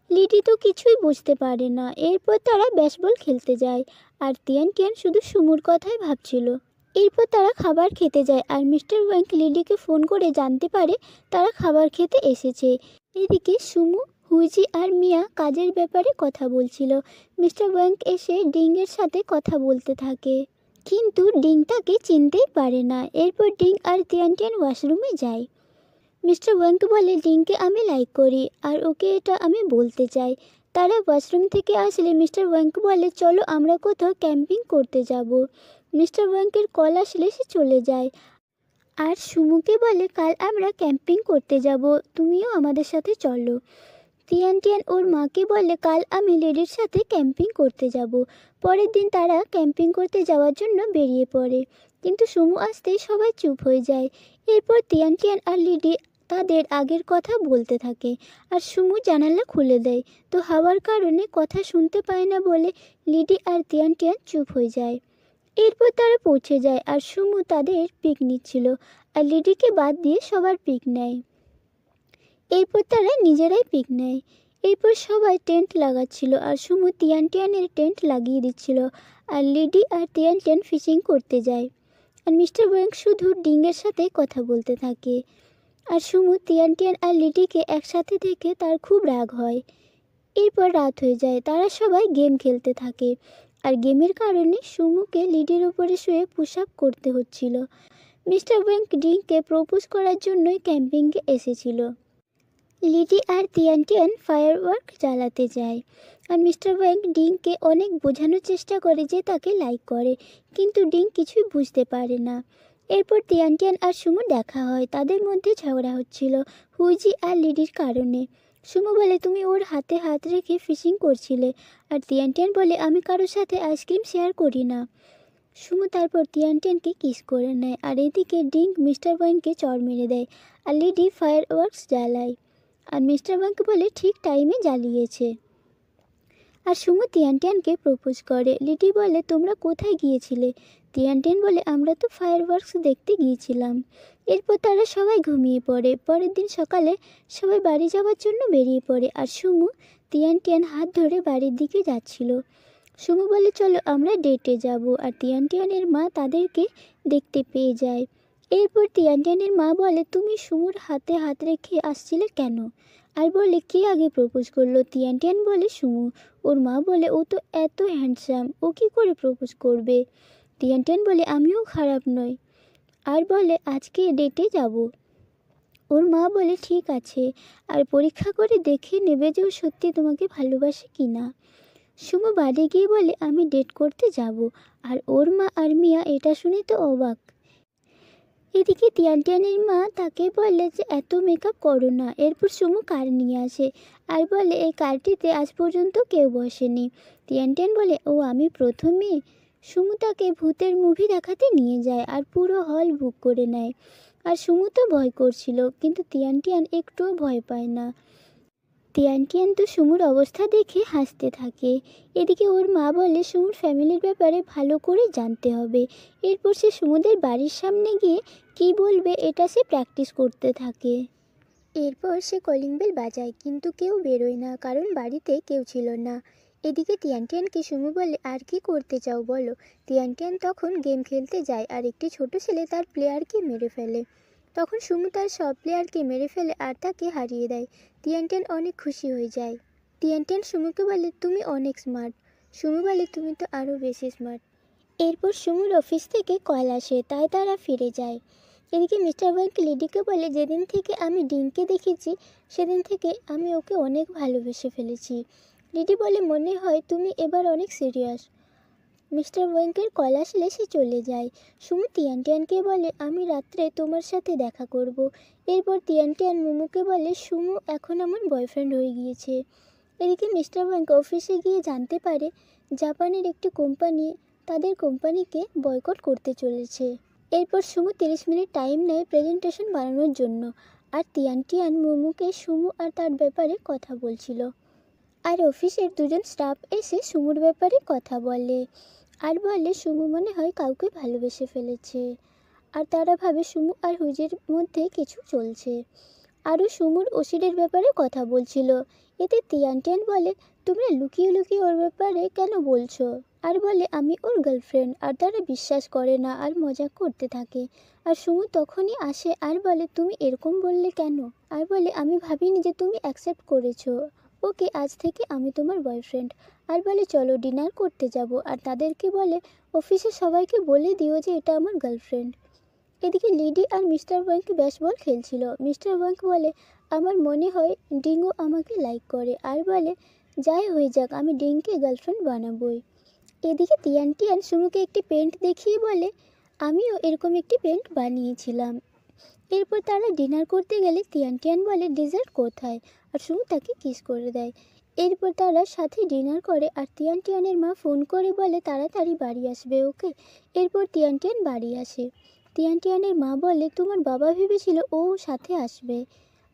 লিডি তো কিছুই বুঝতে পারে না। এরপর তারা ব্যাসবল খেলতে যায় আর তিয়ান টিয়ান শুধু সুমুর কথাই ভাবছিল। এরপর তারা খাবার খেতে যায় আর মিস্টার ওয়াংক লিডিকে ফোন করে জানতে পারে তারা খাবার খেতে এসেছে। এদিকে সুমু, হুইজি আর মিয়া কাজের ব্যাপারে কথা বলছিল। মিস্টার ওয়াংক এসে ডিংয়ের সাথে কথা বলতে থাকে, কিন্তু ডিং তাকে চিনতেই পারে না। এরপর ডিং আর তিয়ান টিয়ান ওয়াশরুমে যায়। মিস্টার ওয়াংক বলে ডিংকে আমি লাইক করি আর ওকে এটা আমি বলতে চাই। তারা ওয়াশরুম থেকে আসলে মিস্টার ওয়াংক বলে চলো আমরা কোথাও ক্যাম্পিং করতে যাব। মিস্টার ওয়াংকের কল আসলে সে চলে যায় আর সুমুকে বলে কাল আমরা ক্যাম্পিং করতে যাব, তুমিও আমাদের সাথে চলো। তিয়ান টিয়ান ওর মাকে বলে কাল আমি লেডির সাথে ক্যাম্পিং করতে যাব। পরের দিন তারা ক্যাম্পিং করতে যাওয়ার জন্য বেরিয়ে পড়ে, কিন্তু সুমু আসতেই সবাই চুপ হয়ে যায়। এরপর তিয়ান টিয়ান আর লিডি তাদের আগের কথা বলতে থাকে আর সুমু জানালা খুলে দেয়, তো হাওয়ার কারণে কথা শুনতে পায় না বলে লিডি আর তিয়ান টিয়ান চুপ হয়ে যায়। এরপর তারা পৌঁছে যায় আর সুমু তাদের পিক নিচ্ছিল আর লিডিকে বাদ দিয়ে সবার পিক নেয়। এরপর তারা নিজেরাই পিক নেয়। এরপর সবাই টেন্ট লাগাচ্ছিল আর সুমু তিয়ান টিয়ানের টেন্ট লাগিয়ে দিচ্ছিল আর লিডি আর তিয়ান টিয়ান ফিশিং করতে যায় আর মিস্টার ওয়াং শুধু ডিংয়ের সাথে কথা বলতে থাকে। আর সুমু তিয়ান টিয়ান আর লিডিকে একসাথে দেখে তার খুব রাগ হয়। এরপর রাত হয়ে যায়, তারা সবাই গেম খেলতে থাকে আর গেমের কারণে সুমুকে লিডির উপরে শুয়ে পুশ আপ করতে হচ্ছিল। মিস্টার ওয়াং ডিংকে প্রপোজ করার জন্যই ক্যাম্পিংয়ে এসেছিল। লিডি আর তিয়ান টিয়ান ফায়ারওয়ার্ক জ্বালাতে যায় আর মিস্টার ওয়াং ডিংকে অনেক বোঝানোর চেষ্টা করে যে তাকে লাইক করে, কিন্তু ডিং কিছুই বুঝতে পারে না। এরপর তিয়ান টিয়ান আর সুমু দেখা হয়, তাদের মধ্যে ঝগড়া হচ্ছিল হুইজি আর লিডির কারণে। সুমু বলে তুমি ওর হাতে হাত রেখে ফিশিং করছিলে, আর তিয়ান টিয়ান বলে আমি কারোর সাথে আইসক্রিম শেয়ার করি না। সুমু তারপর তিয়ান টিয়ানকে কিস করে নেয় আর এদিকে ডিং মিস্টার ওয়াংকে চড় মেরে দেয় আর লিডি ফায়ারওয়ার্কস জ্বালায় আর মিস্টার ওয়াংকে বলে ঠিক টাইমে জ্বালিয়েছে। আর সুমু তিয়ান টিয়ানকে প্রপোজ করে। লিডি বলে তোমরা কোথায় গিয়েছিলে? তিয়ান টিয়ান বলে আমরা তো ফায়ারওয়ার্কস দেখতে গিয়েছিলাম। এরপর তারা সবাই ঘুমিয়ে পড়ে। পরের দিন সকালে সবাই বাড়ি যাওয়ার জন্য বেরিয়ে পড়ে আর সুমু তিয়ান টিয়ান হাত ধরে বাড়ির দিকে যাচ্ছিল। সুমু বলে চলো আমরা ডেটে যাব, আর তিয়ান টিয়ানের মা তাদেরকে দেখতে পেয়ে যায়। এরপর তিয়ান টিয়ানের মা বলে তুমি সুমুর হাতে হাত রেখে আসছিলে কেন? আর বলে কে আগে প্রপোজ করলো? তিয়ান টিয়ান বলে সুমু। ওর মা বলে ও তো এত হ্যান্ডসাম, ও কী করে প্রপোজ করবে? তিয়ান টিয়ান বলে আমিও খারাপ নই, আর বলে আজকে ডেটে যাব। ওর মা বলে ঠিক আছে, আর পরীক্ষা করে দেখে নেবে যে ও সত্যি তোমাকে ভালোবাসে কি না। সুমু বাড়ি গিয়ে বলে আমি ডেট করতে যাব, আর ওর মা আর মিয়া এটা শুনে তো অবাক। এদিকে তিয়ান টিয়ানের মা তাকে বলে যে এত মেকআপ করো না। এরপর সুমু কার নিয়ে আসে আর বলে এই কারটিতে আজ পর্যন্ত কেউ বসেনি। তিয়ান টিয়ান বলে ও আমি প্রথমে। সুমু তাকে ভূতের মুভি দেখাতে নিয়ে যায় আর পুরো হল বুক করে নেয়। আর সুমু তো ভয় করছিল, কিন্তু তিয়ান টিয়ান একটুও ভয় পায় না। তিয়ান টিয়ান তো সুমুর অবস্থা দেখে হাসতে থাকে। এদিকে ওর মা বলে সুমুর ফ্যামিলির ব্যাপারে ভালো করে জানতে হবে। এরপর সে সুমুদের বাড়ির সামনে গিয়ে কি বলবে এটা সে প্র্যাকটিস করতে থাকে। এরপর সে কলিং বেল বাজায়, কিন্তু কেউ বেরোয় না, কারণ বাড়িতে কেউ ছিল না। এদিকে তিয়ান টিয়ানকে সুমু বলে আর কি করতে চাও বলো। তিয়ান টিয়ান তখন গেম খেলতে যায় আর একটি ছোট ছেলে তার প্লেয়ারকে মেরে ফেলে। তখন সুমু তার সব প্লেয়ারকে মেরে ফেলে আর তাকে হারিয়ে দেয়। তিয়ান টিয়ান অনেক খুশি হয়ে যায়। তিয়ান টিয়ান সুমুকে বলে তুমি অনেক স্মার্ট। সুমু বলে তুমি তো আরও বেশি স্মার্ট। এরপর সুমুর অফিস থেকে কল আসে, তাই তারা ফিরে যায়। এদিকে মিস্টার ওয়াংক লিডিকে বলে যেদিন থেকে আমি ডিনকে দেখেছি সেদিন থেকে আমি ওকে অনেক ভালোবেসে ফেলেছি। লিডি বলে মনে হয় তুমি এবার অনেক সিরিয়াস। মিস্টার ওয়াংকের কল আসলে সে চলে যায়। সুমু তিয়ান টিয়ানকে বলে আমি রাত্রে তোমার সাথে দেখা করব। এরপর তিয়ান টিয়ান মুমুকে বলে সুমু এখন আমার বয়ফ্রেন্ড হয়ে গিয়েছে। এদিকে মিস্টার ওয়াংক অফিসে গিয়ে জানতে পারে জাপানের একটি কোম্পানি তাদের কোম্পানিকে বয়কট করতে চলেছে। এরপর সুমু 30 মিনিট টাইম নেয় প্রেজেন্টেশন বানানোর জন্য। আর তিয়ান টিয়ান মুমুকে সুমু আর তার ব্যাপারে কথা বলছিল। আর অফিসের দুজন স্টাফ এসে সুমুর ব্যাপারে কথা বলে আর বলে সুমু মনে হয় কাউকে ভালোবেসে ফেলেছে। আর তারা ভাবে সুমু আর হুজির মধ্যে কিছু চলছে। আরও সুমুর ওষুধের ব্যাপারে কথা বলছিল। এতে তিয়ান টিয়ান বলে তোমরা লুকিয়ে লুকিয়ে ওর ব্যাপারে কেন বলছো, আর বলে আমি ওর গার্লফ্রেন্ড। আর তারা বিশ্বাস করে না আর মজা করতে থাকে। আর সুমু তখনই আসে আর বলে তুমি এরকম বললে কেন, আর বলে আমি ভাবিনি যে তুমি অ্যাকসেপ্ট করেছো। ওকে আজ থেকে আমি তোমার বয়ফ্রেন্ড। আর বলে চলো ডিনার করতে যাব। আর তাদেরকে বলে অফিসে সবাইকে বলে দিও যে এটা আমার গার্লফ্রেন্ড। এদিকে লিডি আর মিস্টার ওয়াংক ব্যাসবল খেলছিল। মিস্টার ওয়াংক বলে আমার মনে হয় ডিঙ্গো আমাকে লাইক করে, আর বলে যাই হয়ে যাক আমি ডিঙ্গকে গার্লফ্রেন্ড বানাবোই। এদিকে তিয়ান টিয়ান সুমুকে একটি পেন্ট দেখিয়ে বলে আমিও এরকম একটি পেন্ট বানিয়েছিলাম। এরপর তারা ডিনার করতে গেলে তিয়ান টিয়ান বলে ডেজার্ট কোথায়, আর সুমু তাকে কিস করে দেয়। এরপর তারা সাথে ডিনার করে আর তিয়ান টিয়ানের মা ফোন করে বলে তাড়াতাড়ি বাড়ি আসবে ওকে। এরপর তিয়ান টিয়ান বাড়ি আসে। তিয়ান টিয়ানের মা বলে তোমার বাবা ভেবেছিল ও সাথে আসবে,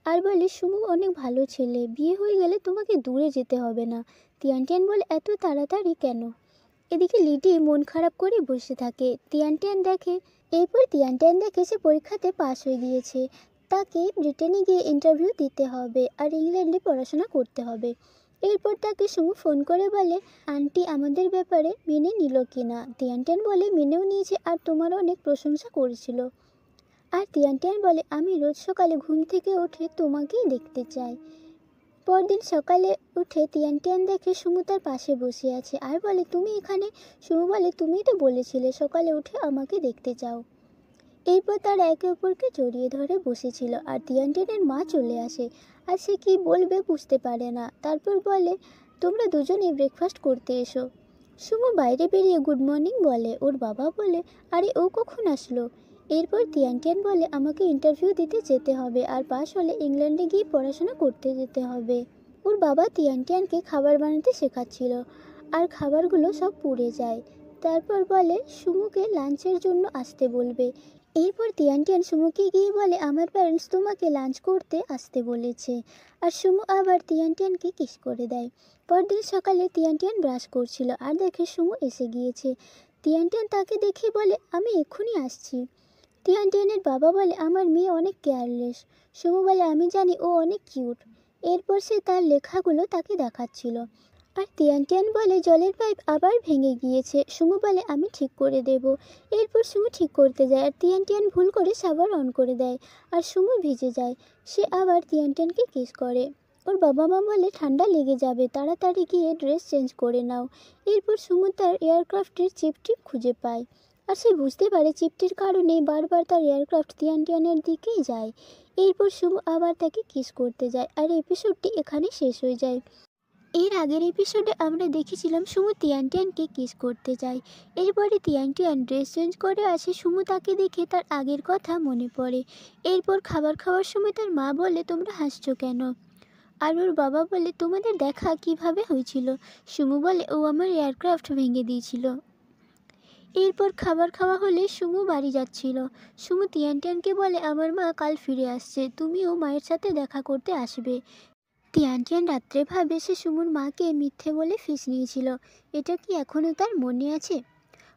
আর বলে সুমু অনেক ভালো ছেলে, বিয়ে হয়ে গেলে তোমাকে দূরে যেতে হবে না। তিয়ান টিয়ান বলে এত তাড়াতাড়ি কেন। এদিকে লিডি মন খারাপ করে বসে থাকে। তিয়ান টিয়ান দেখে সে পরীক্ষাতে পাশ হয়ে গিয়েছে। তাকে ব্রিটেনে গিয়ে ইন্টারভিউ দিতে হবে আর ইংল্যান্ডে পড়াশোনা করতে হবে। এরপর তাকে সুমু ফোন করে বলে আন্টি আমাদের ব্যাপারে মেনে নিল কি না। তিয়ান টিয়ান বলে মেনেও নিয়েছে আর তোমার অনেক প্রশংসা করেছিল। আর তিয়ান টিয়ান বলে আমি রোজ সকালে ঘুম থেকে উঠে তোমাকেই দেখতে চাই। পরদিন সকালে উঠে তিয়ান টিয়ান দেখে সুমু তার পাশে বসে আছে আর বলে তুমি এখানে। সুমু বলে তুমিই তো বলেছিলে সকালে উঠে আমাকে দেখতে চাও। এরপর তারা একে অপরকে জড়িয়ে ধরে বসেছিল আর তিয়ান টিয়ানের মা চলে আসে আর সে কি বলবে বুঝতে পারে না। তারপর বলে তোমরা দুজনে ব্রেকফাস্ট করতে এসো। সুমু বাইরে বেরিয়ে গুড মর্নিং বলে। ওর বাবা বলে আরে ও কখন আসলো। এরপর তিয়ান টিয়ান বলে আমাকে ইন্টারভিউ দিতে যেতে হবে আর পাশ হলে ইংল্যান্ডে গিয়ে পড়াশোনা করতে যেতে হবে। ওর বাবা তিয়ান টিয়ানকে খাবার বানাতে শেখাচ্ছিল আর খাবারগুলো সব পুড়ে যায়। তারপর বলে সুমুকে লাঞ্চের জন্য আসতে বলবে। এরপর তিয়ান টিয়ান সুমুকে গিয়ে বলে আমার প্যারেন্টস তোমাকে লাঞ্চ করতে আসতে বলেছে। আর সুমু আবার তিয়ান টিয়ানকে কিস করে দেয়। পরদিন সকালে তিয়ান টিয়ান ব্রাশ করছিল আর দেখে সুমু এসে গিয়েছে। তিয়ান টিয়ান তাকে দেখে বলে আমি এক্ষুনি আসছি। তিয়ান টিয়ানের বাবা বলে আমার মেয়ে অনেক কেয়ারলেস। সুমু বলে আমি জানি ও অনেক কিউট। এরপর সে তার লেখাগুলো তাকে দেখাচ্ছিল। আর তিয়ান টিয়ান বলে জলের পাইপ আবার ভেঙে গিয়েছে। সুমু বলে আমি ঠিক করে দেব। এরপর সুমু ঠিক করতে যায় আর তিয়ান টিয়ান ভুল করে শাওয়ার অন করে দেয় আর সুমু ভিজে যায়। সে আবার তিয়ান টিয়ানকে কিস করে। ওর বাবা মা বলে ঠান্ডা লেগে যাবে, তাড়াতাড়ি গিয়ে ড্রেস চেঞ্জ করে নাও। এরপর সুমু তার এয়ারক্রাফটের চিপটি খুঁজে পায় আর সে বুঝতে পারে চিপটির কারণে বারবার তার এয়ারক্রাফট তিয়ান টিয়ানের দিকেই যায়। এরপর সুমু আবার তাকে কিস করতে যায় আর এপিসোডটি এখানে শেষ হয়ে যায়। এর আগের এপিসোডে আমরা দেখেছিলাম সুমু তিয়ান টিয়ানকে কিস করতে যায়। এরপরে তিয়ান টিয়ান ড্রেস চেঞ্জ করে আসে। সুমু তাকে দেখে তার আগের কথা মনে পড়ে। এরপর খাবার খাওয়ার সময় তার মা বলে, তোমরা হাসছো কেন? আর ওর বাবা বলে, তোমাদের দেখা কিভাবে হয়েছিল? সুমু বলে, ও আমার এয়ারক্রাফট ভেঙে দিয়েছিল। এরপর খাবার খাওয়া হলে সুমু বাড়ি যাচ্ছিল। সুমু তিয়ান টিয়ানকে বলে, আমার মা কাল ফিরে আসছে, তুমিও মায়ের সাথে দেখা করতে আসবে। তিয়ান টিয়ান রাত্রে ভাবে সে সুমুর মাকে মিথ্যে বলে ফিস নিয়েছিল। এটা কি এখনও তার মনে আছে?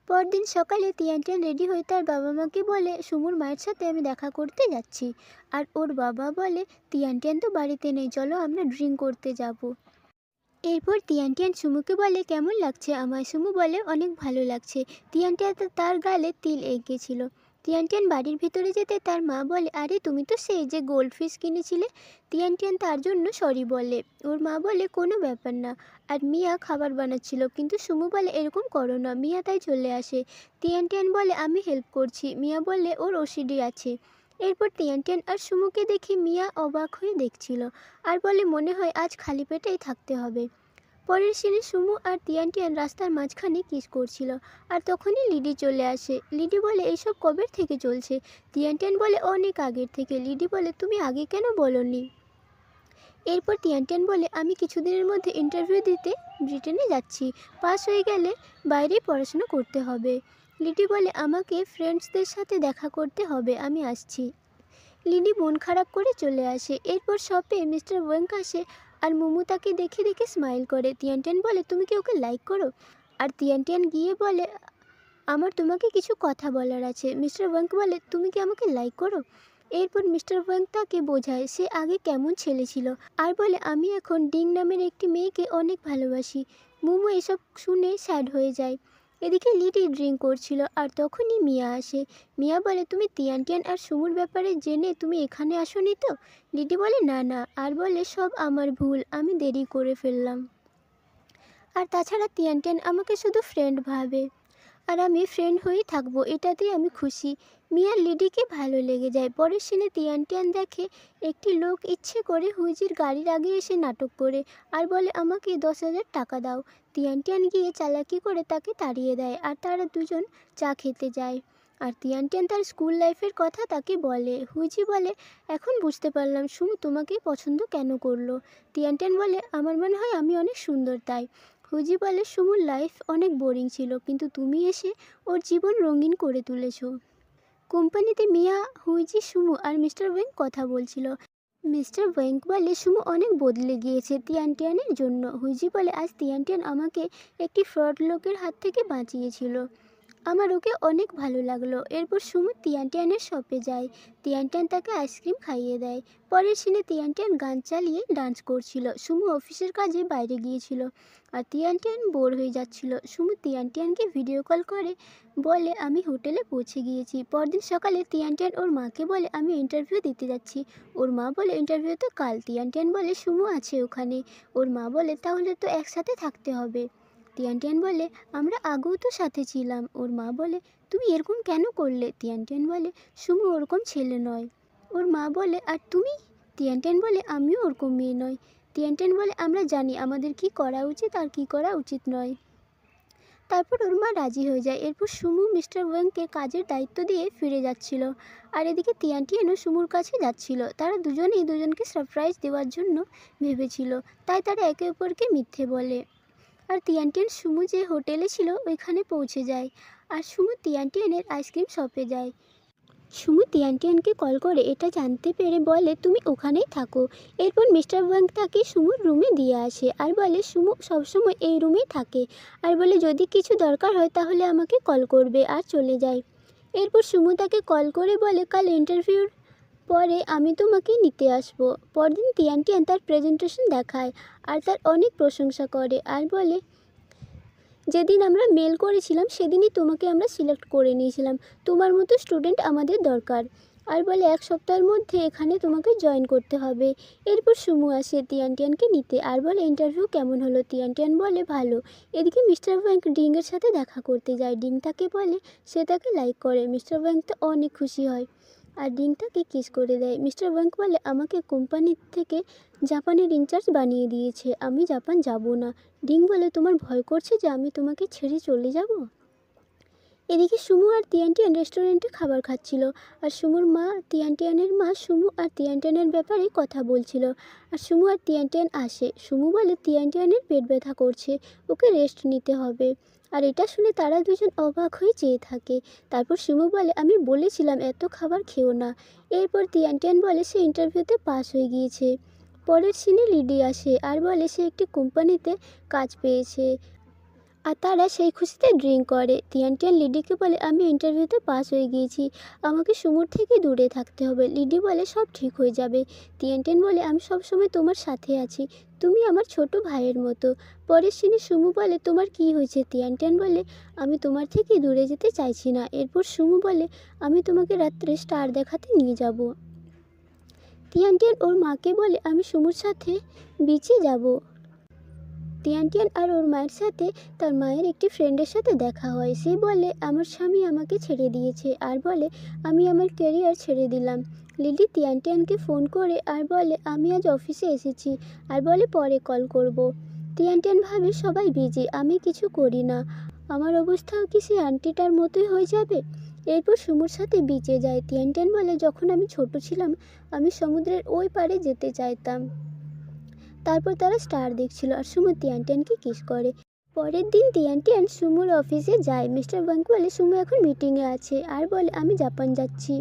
পরদিন সকালে তিয়ান টিয়ান রেডি হয়ে তার বাবা মাকে বলে, সুমুর মায়ের সাথে আমি দেখা করতে যাচ্ছি। আর ওর বাবা বলে, তিয়ান টিয়ান তো বাড়িতে নেই, চলো আমরা ড্রিঙ্ক করতে যাব। এরপর তিয়ান টিয়ান সুমুকে বলে, কেমন লাগছে আমায়? সুমু বলে, অনেক ভালো লাগছে। তিয়ান টিয়ান তার গালে তিল এঁকেছিল। তিয়ান টিয়ান বাড়ির ভিতরে যেতে তার মা বলে, আরে তুমি তো সেই যে গোল্ড ফিশ কিনেছিলে। তিয়ান টিয়ান তার জন্য সরি বলে। ওর মা বলে, কোনো ব্যাপার না। আর মিয়া খাবার বানাচ্ছিল, কিন্তু সুমু বলে, এরকম করো না। মিয়া তাই চলে আসে। তিয়ান টিয়ান বলে, আমি হেল্প করছি। মিয়া বলে, ওর ওসিডি আছে। এরপর তিয়ান টিয়ান আর সুমুকে দেখে মিয়া অবাক হয়ে দেখছিল আর বলে, মনে হয় আজ খালি পেটেই থাকতে হবে। পরের সিনে সুমু আর তিয়ান টিয়ান রাস্তার মাঝখানে কিস করছিল। আর তখনই লিডি চলে আসে। লিডি বলে, এইসব কবের থেকে চলছে? তিয়ান টিয়ান বলে, অনেক আগের থেকে। লিডি বলে, তুমি আগে কেন বলনি? এরপর তিয়ান টিয়ান বলে, আমি কিছুদিনের মধ্যে ইন্টারভিউ দিতে ব্রিটেনে যাচ্ছি। পাস হয়ে গেলে বাইরে পড়াশোনা করতে হবে। লিডি বলে, আমাকে ফ্রেন্ডসদের সাথে দেখা করতে হবে, আমি আসছি। লিডি মন খারাপ করে চলে আসে। এরপর শপে মিস্টার ওয়েঙ্ক আসে আর মোমো তাকে দেখে দেখে স্মাইল করে। তিয়ান টিয়ান বলে, তুমি কি ওকে লাইক করো? আর তিয়ান টিয়ান গিয়ে বলে, আমার তোমাকে কিছু কথা বলার আছে। মিস্টার ওয়েঙ্ক বলে, তুমি কি আমাকে লাইক করো? এরপর মিস্টার ওয়েঙ্ক তাকে বোঝায় সে আগে কেমন ছেলে ছিল আর বলে, আমি এখন ডিং নামের একটি মেয়েকে অনেক ভালোবাসি। মোমো এসব শুনে স্যাড হয়ে যায়। এদিকে লিডি ড্রিঙ্ক করছিল আর তখনই মিয়া আসে। মিয়া বলে, তুমি তিয়ান টিয়ান আর সুমুর ব্যাপারে জেনে তুমি এখানে আসোনি তো? লিডি বলে, না না। আর বলে, সব আমার ভুল, আমি দেরি করে ফেললাম। আর তাছাড়া তিয়ান টিয়ান আমাকে শুধু ফ্রেন্ড ভাবে আর আমি ফ্রেন্ড হয়েই থাকবো, এটাতেই আমি খুশি। মিয়ার লিডিকে ভালো লেগে যায়। পরের সিনে তিয়ান টিয়ান দেখে একটি লোক ইচ্ছে করে হুইজির গাড়ির আগে এসে নাটক করে আর বলে, আমাকে 10,000 টাকা দাও। তিয়ান টিয়ান গিয়ে চালাকি করে তাকে তাড়িয়ে দেয় আর তারা দুজন চা খেতে যায়। আর তিয়ান টিয়ান তার স্কুল লাইফের কথা তাকে বলে। হুইজি বলে, এখন বুঝতে পারলাম সুমু তোমাকে পছন্দ কেন করলো। তিয়ান টিয়ান বলে, আমার মনে হয় আমি অনেক সুন্দর তাই। হুইজি বলে, সুমুর লাইফ অনেক বোরিং ছিল, কিন্তু তুমি এসে ওর জীবন রঙিন করে তুলেছো। কোম্পানিতে মিয়া, হুইজি, সুমু আর মিস্টার ওয়েঙ্ক কথা বলছিল। মিস্টার ওয়েঙ্ক বলে, সুমু অনেক বদলে গিয়েছে তিয়ান টিয়ানের জন্য। হুইজি বলে, আজ তিয়ান টিয়ান আমাকে একটি ফ্রড লোকের হাত থেকে বাঁচিয়েছিল, আমার ওকে অনেক ভালো লাগলো। এরপর সুমু তিয়ান টিয়ানের শপে যায়। তিয়ান টিয়ান তাকে আইসক্রিম খাইয়ে দেয়। পরের সিনে তিয়ান টিয়ান গান চালিয়ে ডান্স করছিল। সুমু অফিসের কাজে বাইরে গিয়েছিল আর তিয়ান টিয়ান বোর হয়ে যাচ্ছিল। সুমু তিয়ান টিয়ানকে ভিডিও কল করে বলে, আমি হোটেলে পৌঁছে গিয়েছি। পরদিন সকালে তিয়ান টিয়ান ওর মাকে বলে, আমি ইন্টারভিউ দিতে যাচ্ছি। ওর মা বলে, ইন্টারভিউ তো কাল। তিয়ান টিয়ান বলে, সুমু আছে ওখানে। ওর মা বলে, তাহলে তো একসাথে থাকতে হবে। তিয়ান টিয়ান বলে, আমরা আগেও তো সাথে ছিলাম। ওর মা বলে, তুমি এরকম কেন করলে? তিয়ান টিয়ান বলে, সুমু ওরকম ছেলে নয়। ওর মা বলে, আর তুমি? তিয়ান টিয়ান বলে, আমিও ওরকম মেয়ে নয়। তিয়ান টিয়ান বলে, আমরা জানি আমাদের কি করা উচিত আর কি করা উচিত নয়। তারপর ওর মা রাজি হয়ে যায়। এরপর সুমু মিস্টার ওয়েংকে কাজের দায়িত্ব দিয়ে ফিরে যাচ্ছিল আর এদিকে তিয়ান টিয়ানও সুমুর কাছে যাচ্ছিল। তারা দুজনেই দুজনকে সারপ্রাইজ দেওয়ার জন্য ভেবেছিল, তাই তারা একে অপরকে মিথ্যে বলে। আর তিয়ান টিয়ান সুমু যে হোটেলে ছিল ওইখানে পৌঁছে যায় আর সুমু তিয়ান টিয়ানের আইসক্রিম শপে যায়। সুমু তিয়ান টিয়ানকে কল করে এটা জানতে পেরে বলে, তুমি ওখানেই থাকো। এরপর মিস্টার ওয়াং তাকে সুমুর রুমে দিয়ে আসে আর বলে, সুমু সবসময় এই রুমেই থাকে আর বলে, যদি কিছু দরকার হয় তাহলে আমাকে কল করবে, আর চলে যায়। এরপর সুমু তাকে কল করে বলে, কাল ইন্টারভিউর পরে আমি তোমাকে নিতে আসবো। পরদিন তিয়ান টিয়ান তার প্রেজেন্টেশন দেখায় আর তার অনেক প্রশংসা করে আর বলে, যেদিন আমরা মেল করেছিলাম সেদিনই তোমাকে আমরা সিলেক্ট করে নিয়েছিলাম, তোমার মতো স্টুডেন্ট আমাদের দরকার। আর বলে, 1 সপ্তাহের মধ্যে এখানে তোমাকে জয়েন করতে হবে। এরপর সুমু আসে তিয়ান টিয়ানকে নিতে আর বলে, ইন্টারভিউ কেমন হলো? তিয়ান টিয়ান বলে, ভালো। এদিকে মিস্টার ওয়াং ডিংয়ের সাথে দেখা করতে যায়। ডিং তাকে বলে সে তাকে লাইক করে। মিস্টার ওয়াং তো অনেক খুশি হয়। আর ডিংটাকে কিস করে দেয়। মিস্টার ওয়াং বলে, আমাকে কোম্পানি থেকে জাপানের ইনচার্জ বানিয়ে দিয়েছে, আমি জাপান যাব না। ডিং বলে, তোমার ভয় করছে যে আমি তোমাকে ছেড়ে চলে যাব? এদিকে সুমু আর তিয়ানটিয়ান রেস্টুরেন্টে খাবার খাচ্ছিল, আর সুমুর মা তিয়ানটিয়ানের মা সুমু আর তিয়ানটিয়ানের ব্যাপারে কথা বলছিল। আর সুমু আর তিয়ানটিয়ান আসে। সুমু বলে, তিয়ানটিয়ানের পেট ব্যথা করছে, ওকে রেস্ট নিতে হবে। আর এটা শুনে তারা দুজন অবাক হয়ে চেয়ে থাকে। তারপর সুমু বলে, আমি বলেছিলাম এত খাবার খেও না। এরপর তিয়ানটিয়ান বলে সে ইন্টারভিউতে পাস হয়ে গিয়েছে। পরের সিনে লিডি আসে আর বলে সে একটি কোম্পানিতে কাজ পেয়েছে, আর তারা সেই খুশিতে ড্রিঙ্ক করে। তিয়ানটিয়ান লিডিকে বলে, আমি ইন্টারভিউতে পাস হয়ে গিয়েছি, আমাকে সুমুর থেকে দূরে থাকতে হবে। লিডি বলে, সব ঠিক হয়ে যাবে। তিয়ানটিয়ান বলে, আমি সবসময় তোমার সাথে আছি, তুমি আমার ছোট ভাইয়ের মতো। পরের সিনে সুমু বলে, তোমার কি হয়েছে? তিয়ানটিয়ান বলে, আমি তোমার থেকে দূরে যেতে চাইছি না। এরপর সুমু বলে, আমি তোমাকে রাত্রে স্টার দেখাতে নিয়ে যাব। তিয়ানটিয়ান ওর মাকে বলে, আমি সুমুর সাথে বিচে যাব। তিয়ানটিয়ান আর ওর মায়ের সাথে তার মায়ের একটি ফ্রেন্ডের সাথে দেখা হয়। সে বলে, আমার স্বামী আমাকে ছেড়ে দিয়েছে, আর বলে আমি আমার ক্যারিয়ার ছেড়ে দিলাম। লিডি তিয়ানটিয়ানকে ফোন করে আর বলে, আমি আজ অফিসে এসেছি, আর বলে পরে কল করব। তিয়ানটিয়ান ভাবে সবাই বিজি, আমি কিছু করি না, আমার অবস্থাও কি সেই আন্টিটার মতোই হয়ে যাবে। এরপর সুমুর সাথে বিচে যায়। তিয়ানটিয়ান বলে, যখন আমি ছোট ছিলাম আমি সমুদ্রের ওই পারে যেতে চাইতাম। তারপর তারা স্টার দেখছিল আর সুমু তিয়ানটিয়ানকে কিস করে। পরের দিন তিয়ানটিয়ান সুমুর অফিসে যায়। মিস্টার ওয়াং বলে, সুমু এখন মিটিংয়ে আছে, আর বলে আমি জাপান যাচ্ছি।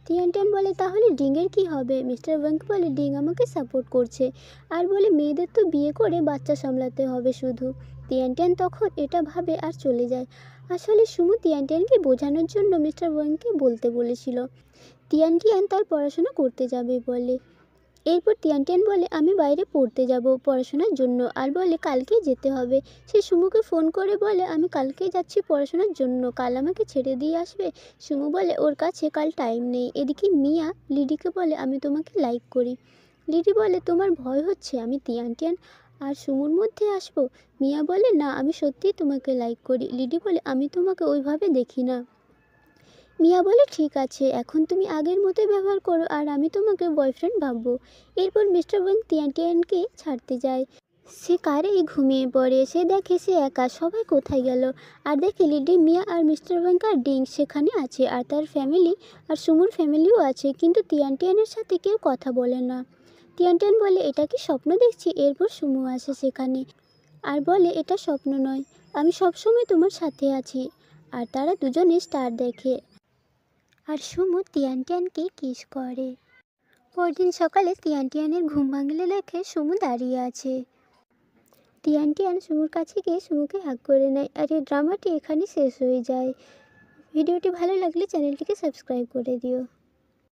তিয়ানটিয়ান বলে, তাহলে ডিংয়ের কি হবে? মিস্টার ওয়াং বলে, ডিং আমাকে সাপোর্ট করছে, আর বলে মেয়েদের তো বিয়ে করে বাচ্চা সামলাতে হবে শুধু। তিয়ানটিয়ান তখন এটা ভাবে আর চলে যায়। আসলে সুমু তিয়ানটিয়ানকে বোঝানোর জন্য মিস্টার ওয়াংকে বলতে বলেছিল। তিয়ানটিয়ান তার পড়াশোনা করতে যাবে বলে। এরপর তিয়ানটিয়ান বলে, আমি বাইরে পড়তে যাব পড়াশোনার জন্য, আর বলে কালকেই যেতে হবে। সে সুমুকে ফোন করে বলে, আমি কালকেই যাচ্ছি পড়াশোনার জন্য, কাল আমাকে ছেড়ে দিয়ে আসবে। সুমু বলে ওর কাছে কাল টাইম নেই। এদিকে মিয়া লিডিকে বলে, আমি তোমাকে লাইক করি। লিডি বলে, তোমার ভয় হচ্ছে আমি তিয়ানটিয়ান আর সুমুর মধ্যে আসবো? মিয়া বলে, না, আমি সত্যিই তোমাকে লাইক করি। লিডি বলে, আমি তোমাকে ওইভাবে দেখি না। মিয়া বলে, ঠিক আছে, এখন তুমি আগের মতোই ব্যবহার করো, আর আমি তোমাকে বয়ফ্রেন্ড ভাববো। এরপর মিস্টার ওয়াং তিয়ানটিয়ানকে ছাড়তে যায়। সে কারেই ঘুমিয়ে পড়ে। সে দেখে সে একা, সবাই কোথায় গেল। আর দেখে লিডি, মিয়া আর মিস্টার ওয়াং আর ডিং সেখানে আছে, আর তার ফ্যামিলি আর সুমুর ফ্যামিলিও আছে, কিন্তু তিয়ানটিয়ানের সাথে কেউ কথা বলে না। তিয়ানটিয়ান বলে, এটা কি স্বপ্ন দেখছি? এরপর সুমু আসে সেখানে আর বলে, এটা স্বপ্ন নয়, আমি সবসময় তোমার সাথে আছি। আর তারা দুজনে স্টার দেখে, আর সুমু তিয়ানটিয়ানকে কিস করে। পরদিন সকালে তিয়ানটিয়ানের ঘুম ভাঙলে দেখে সুমু দাঁড়িয়ে আছে। তিয়ানটিয়ান সুমুর কাছে গিয়ে সুমুকে হাগ করে নেয়। আর এই ড্রামাটি এখানে শেষ হয়ে যায়। ভিডিওটি ভালো লাগলে চ্যানেলটিকে সাবস্ক্রাইব করে দিও।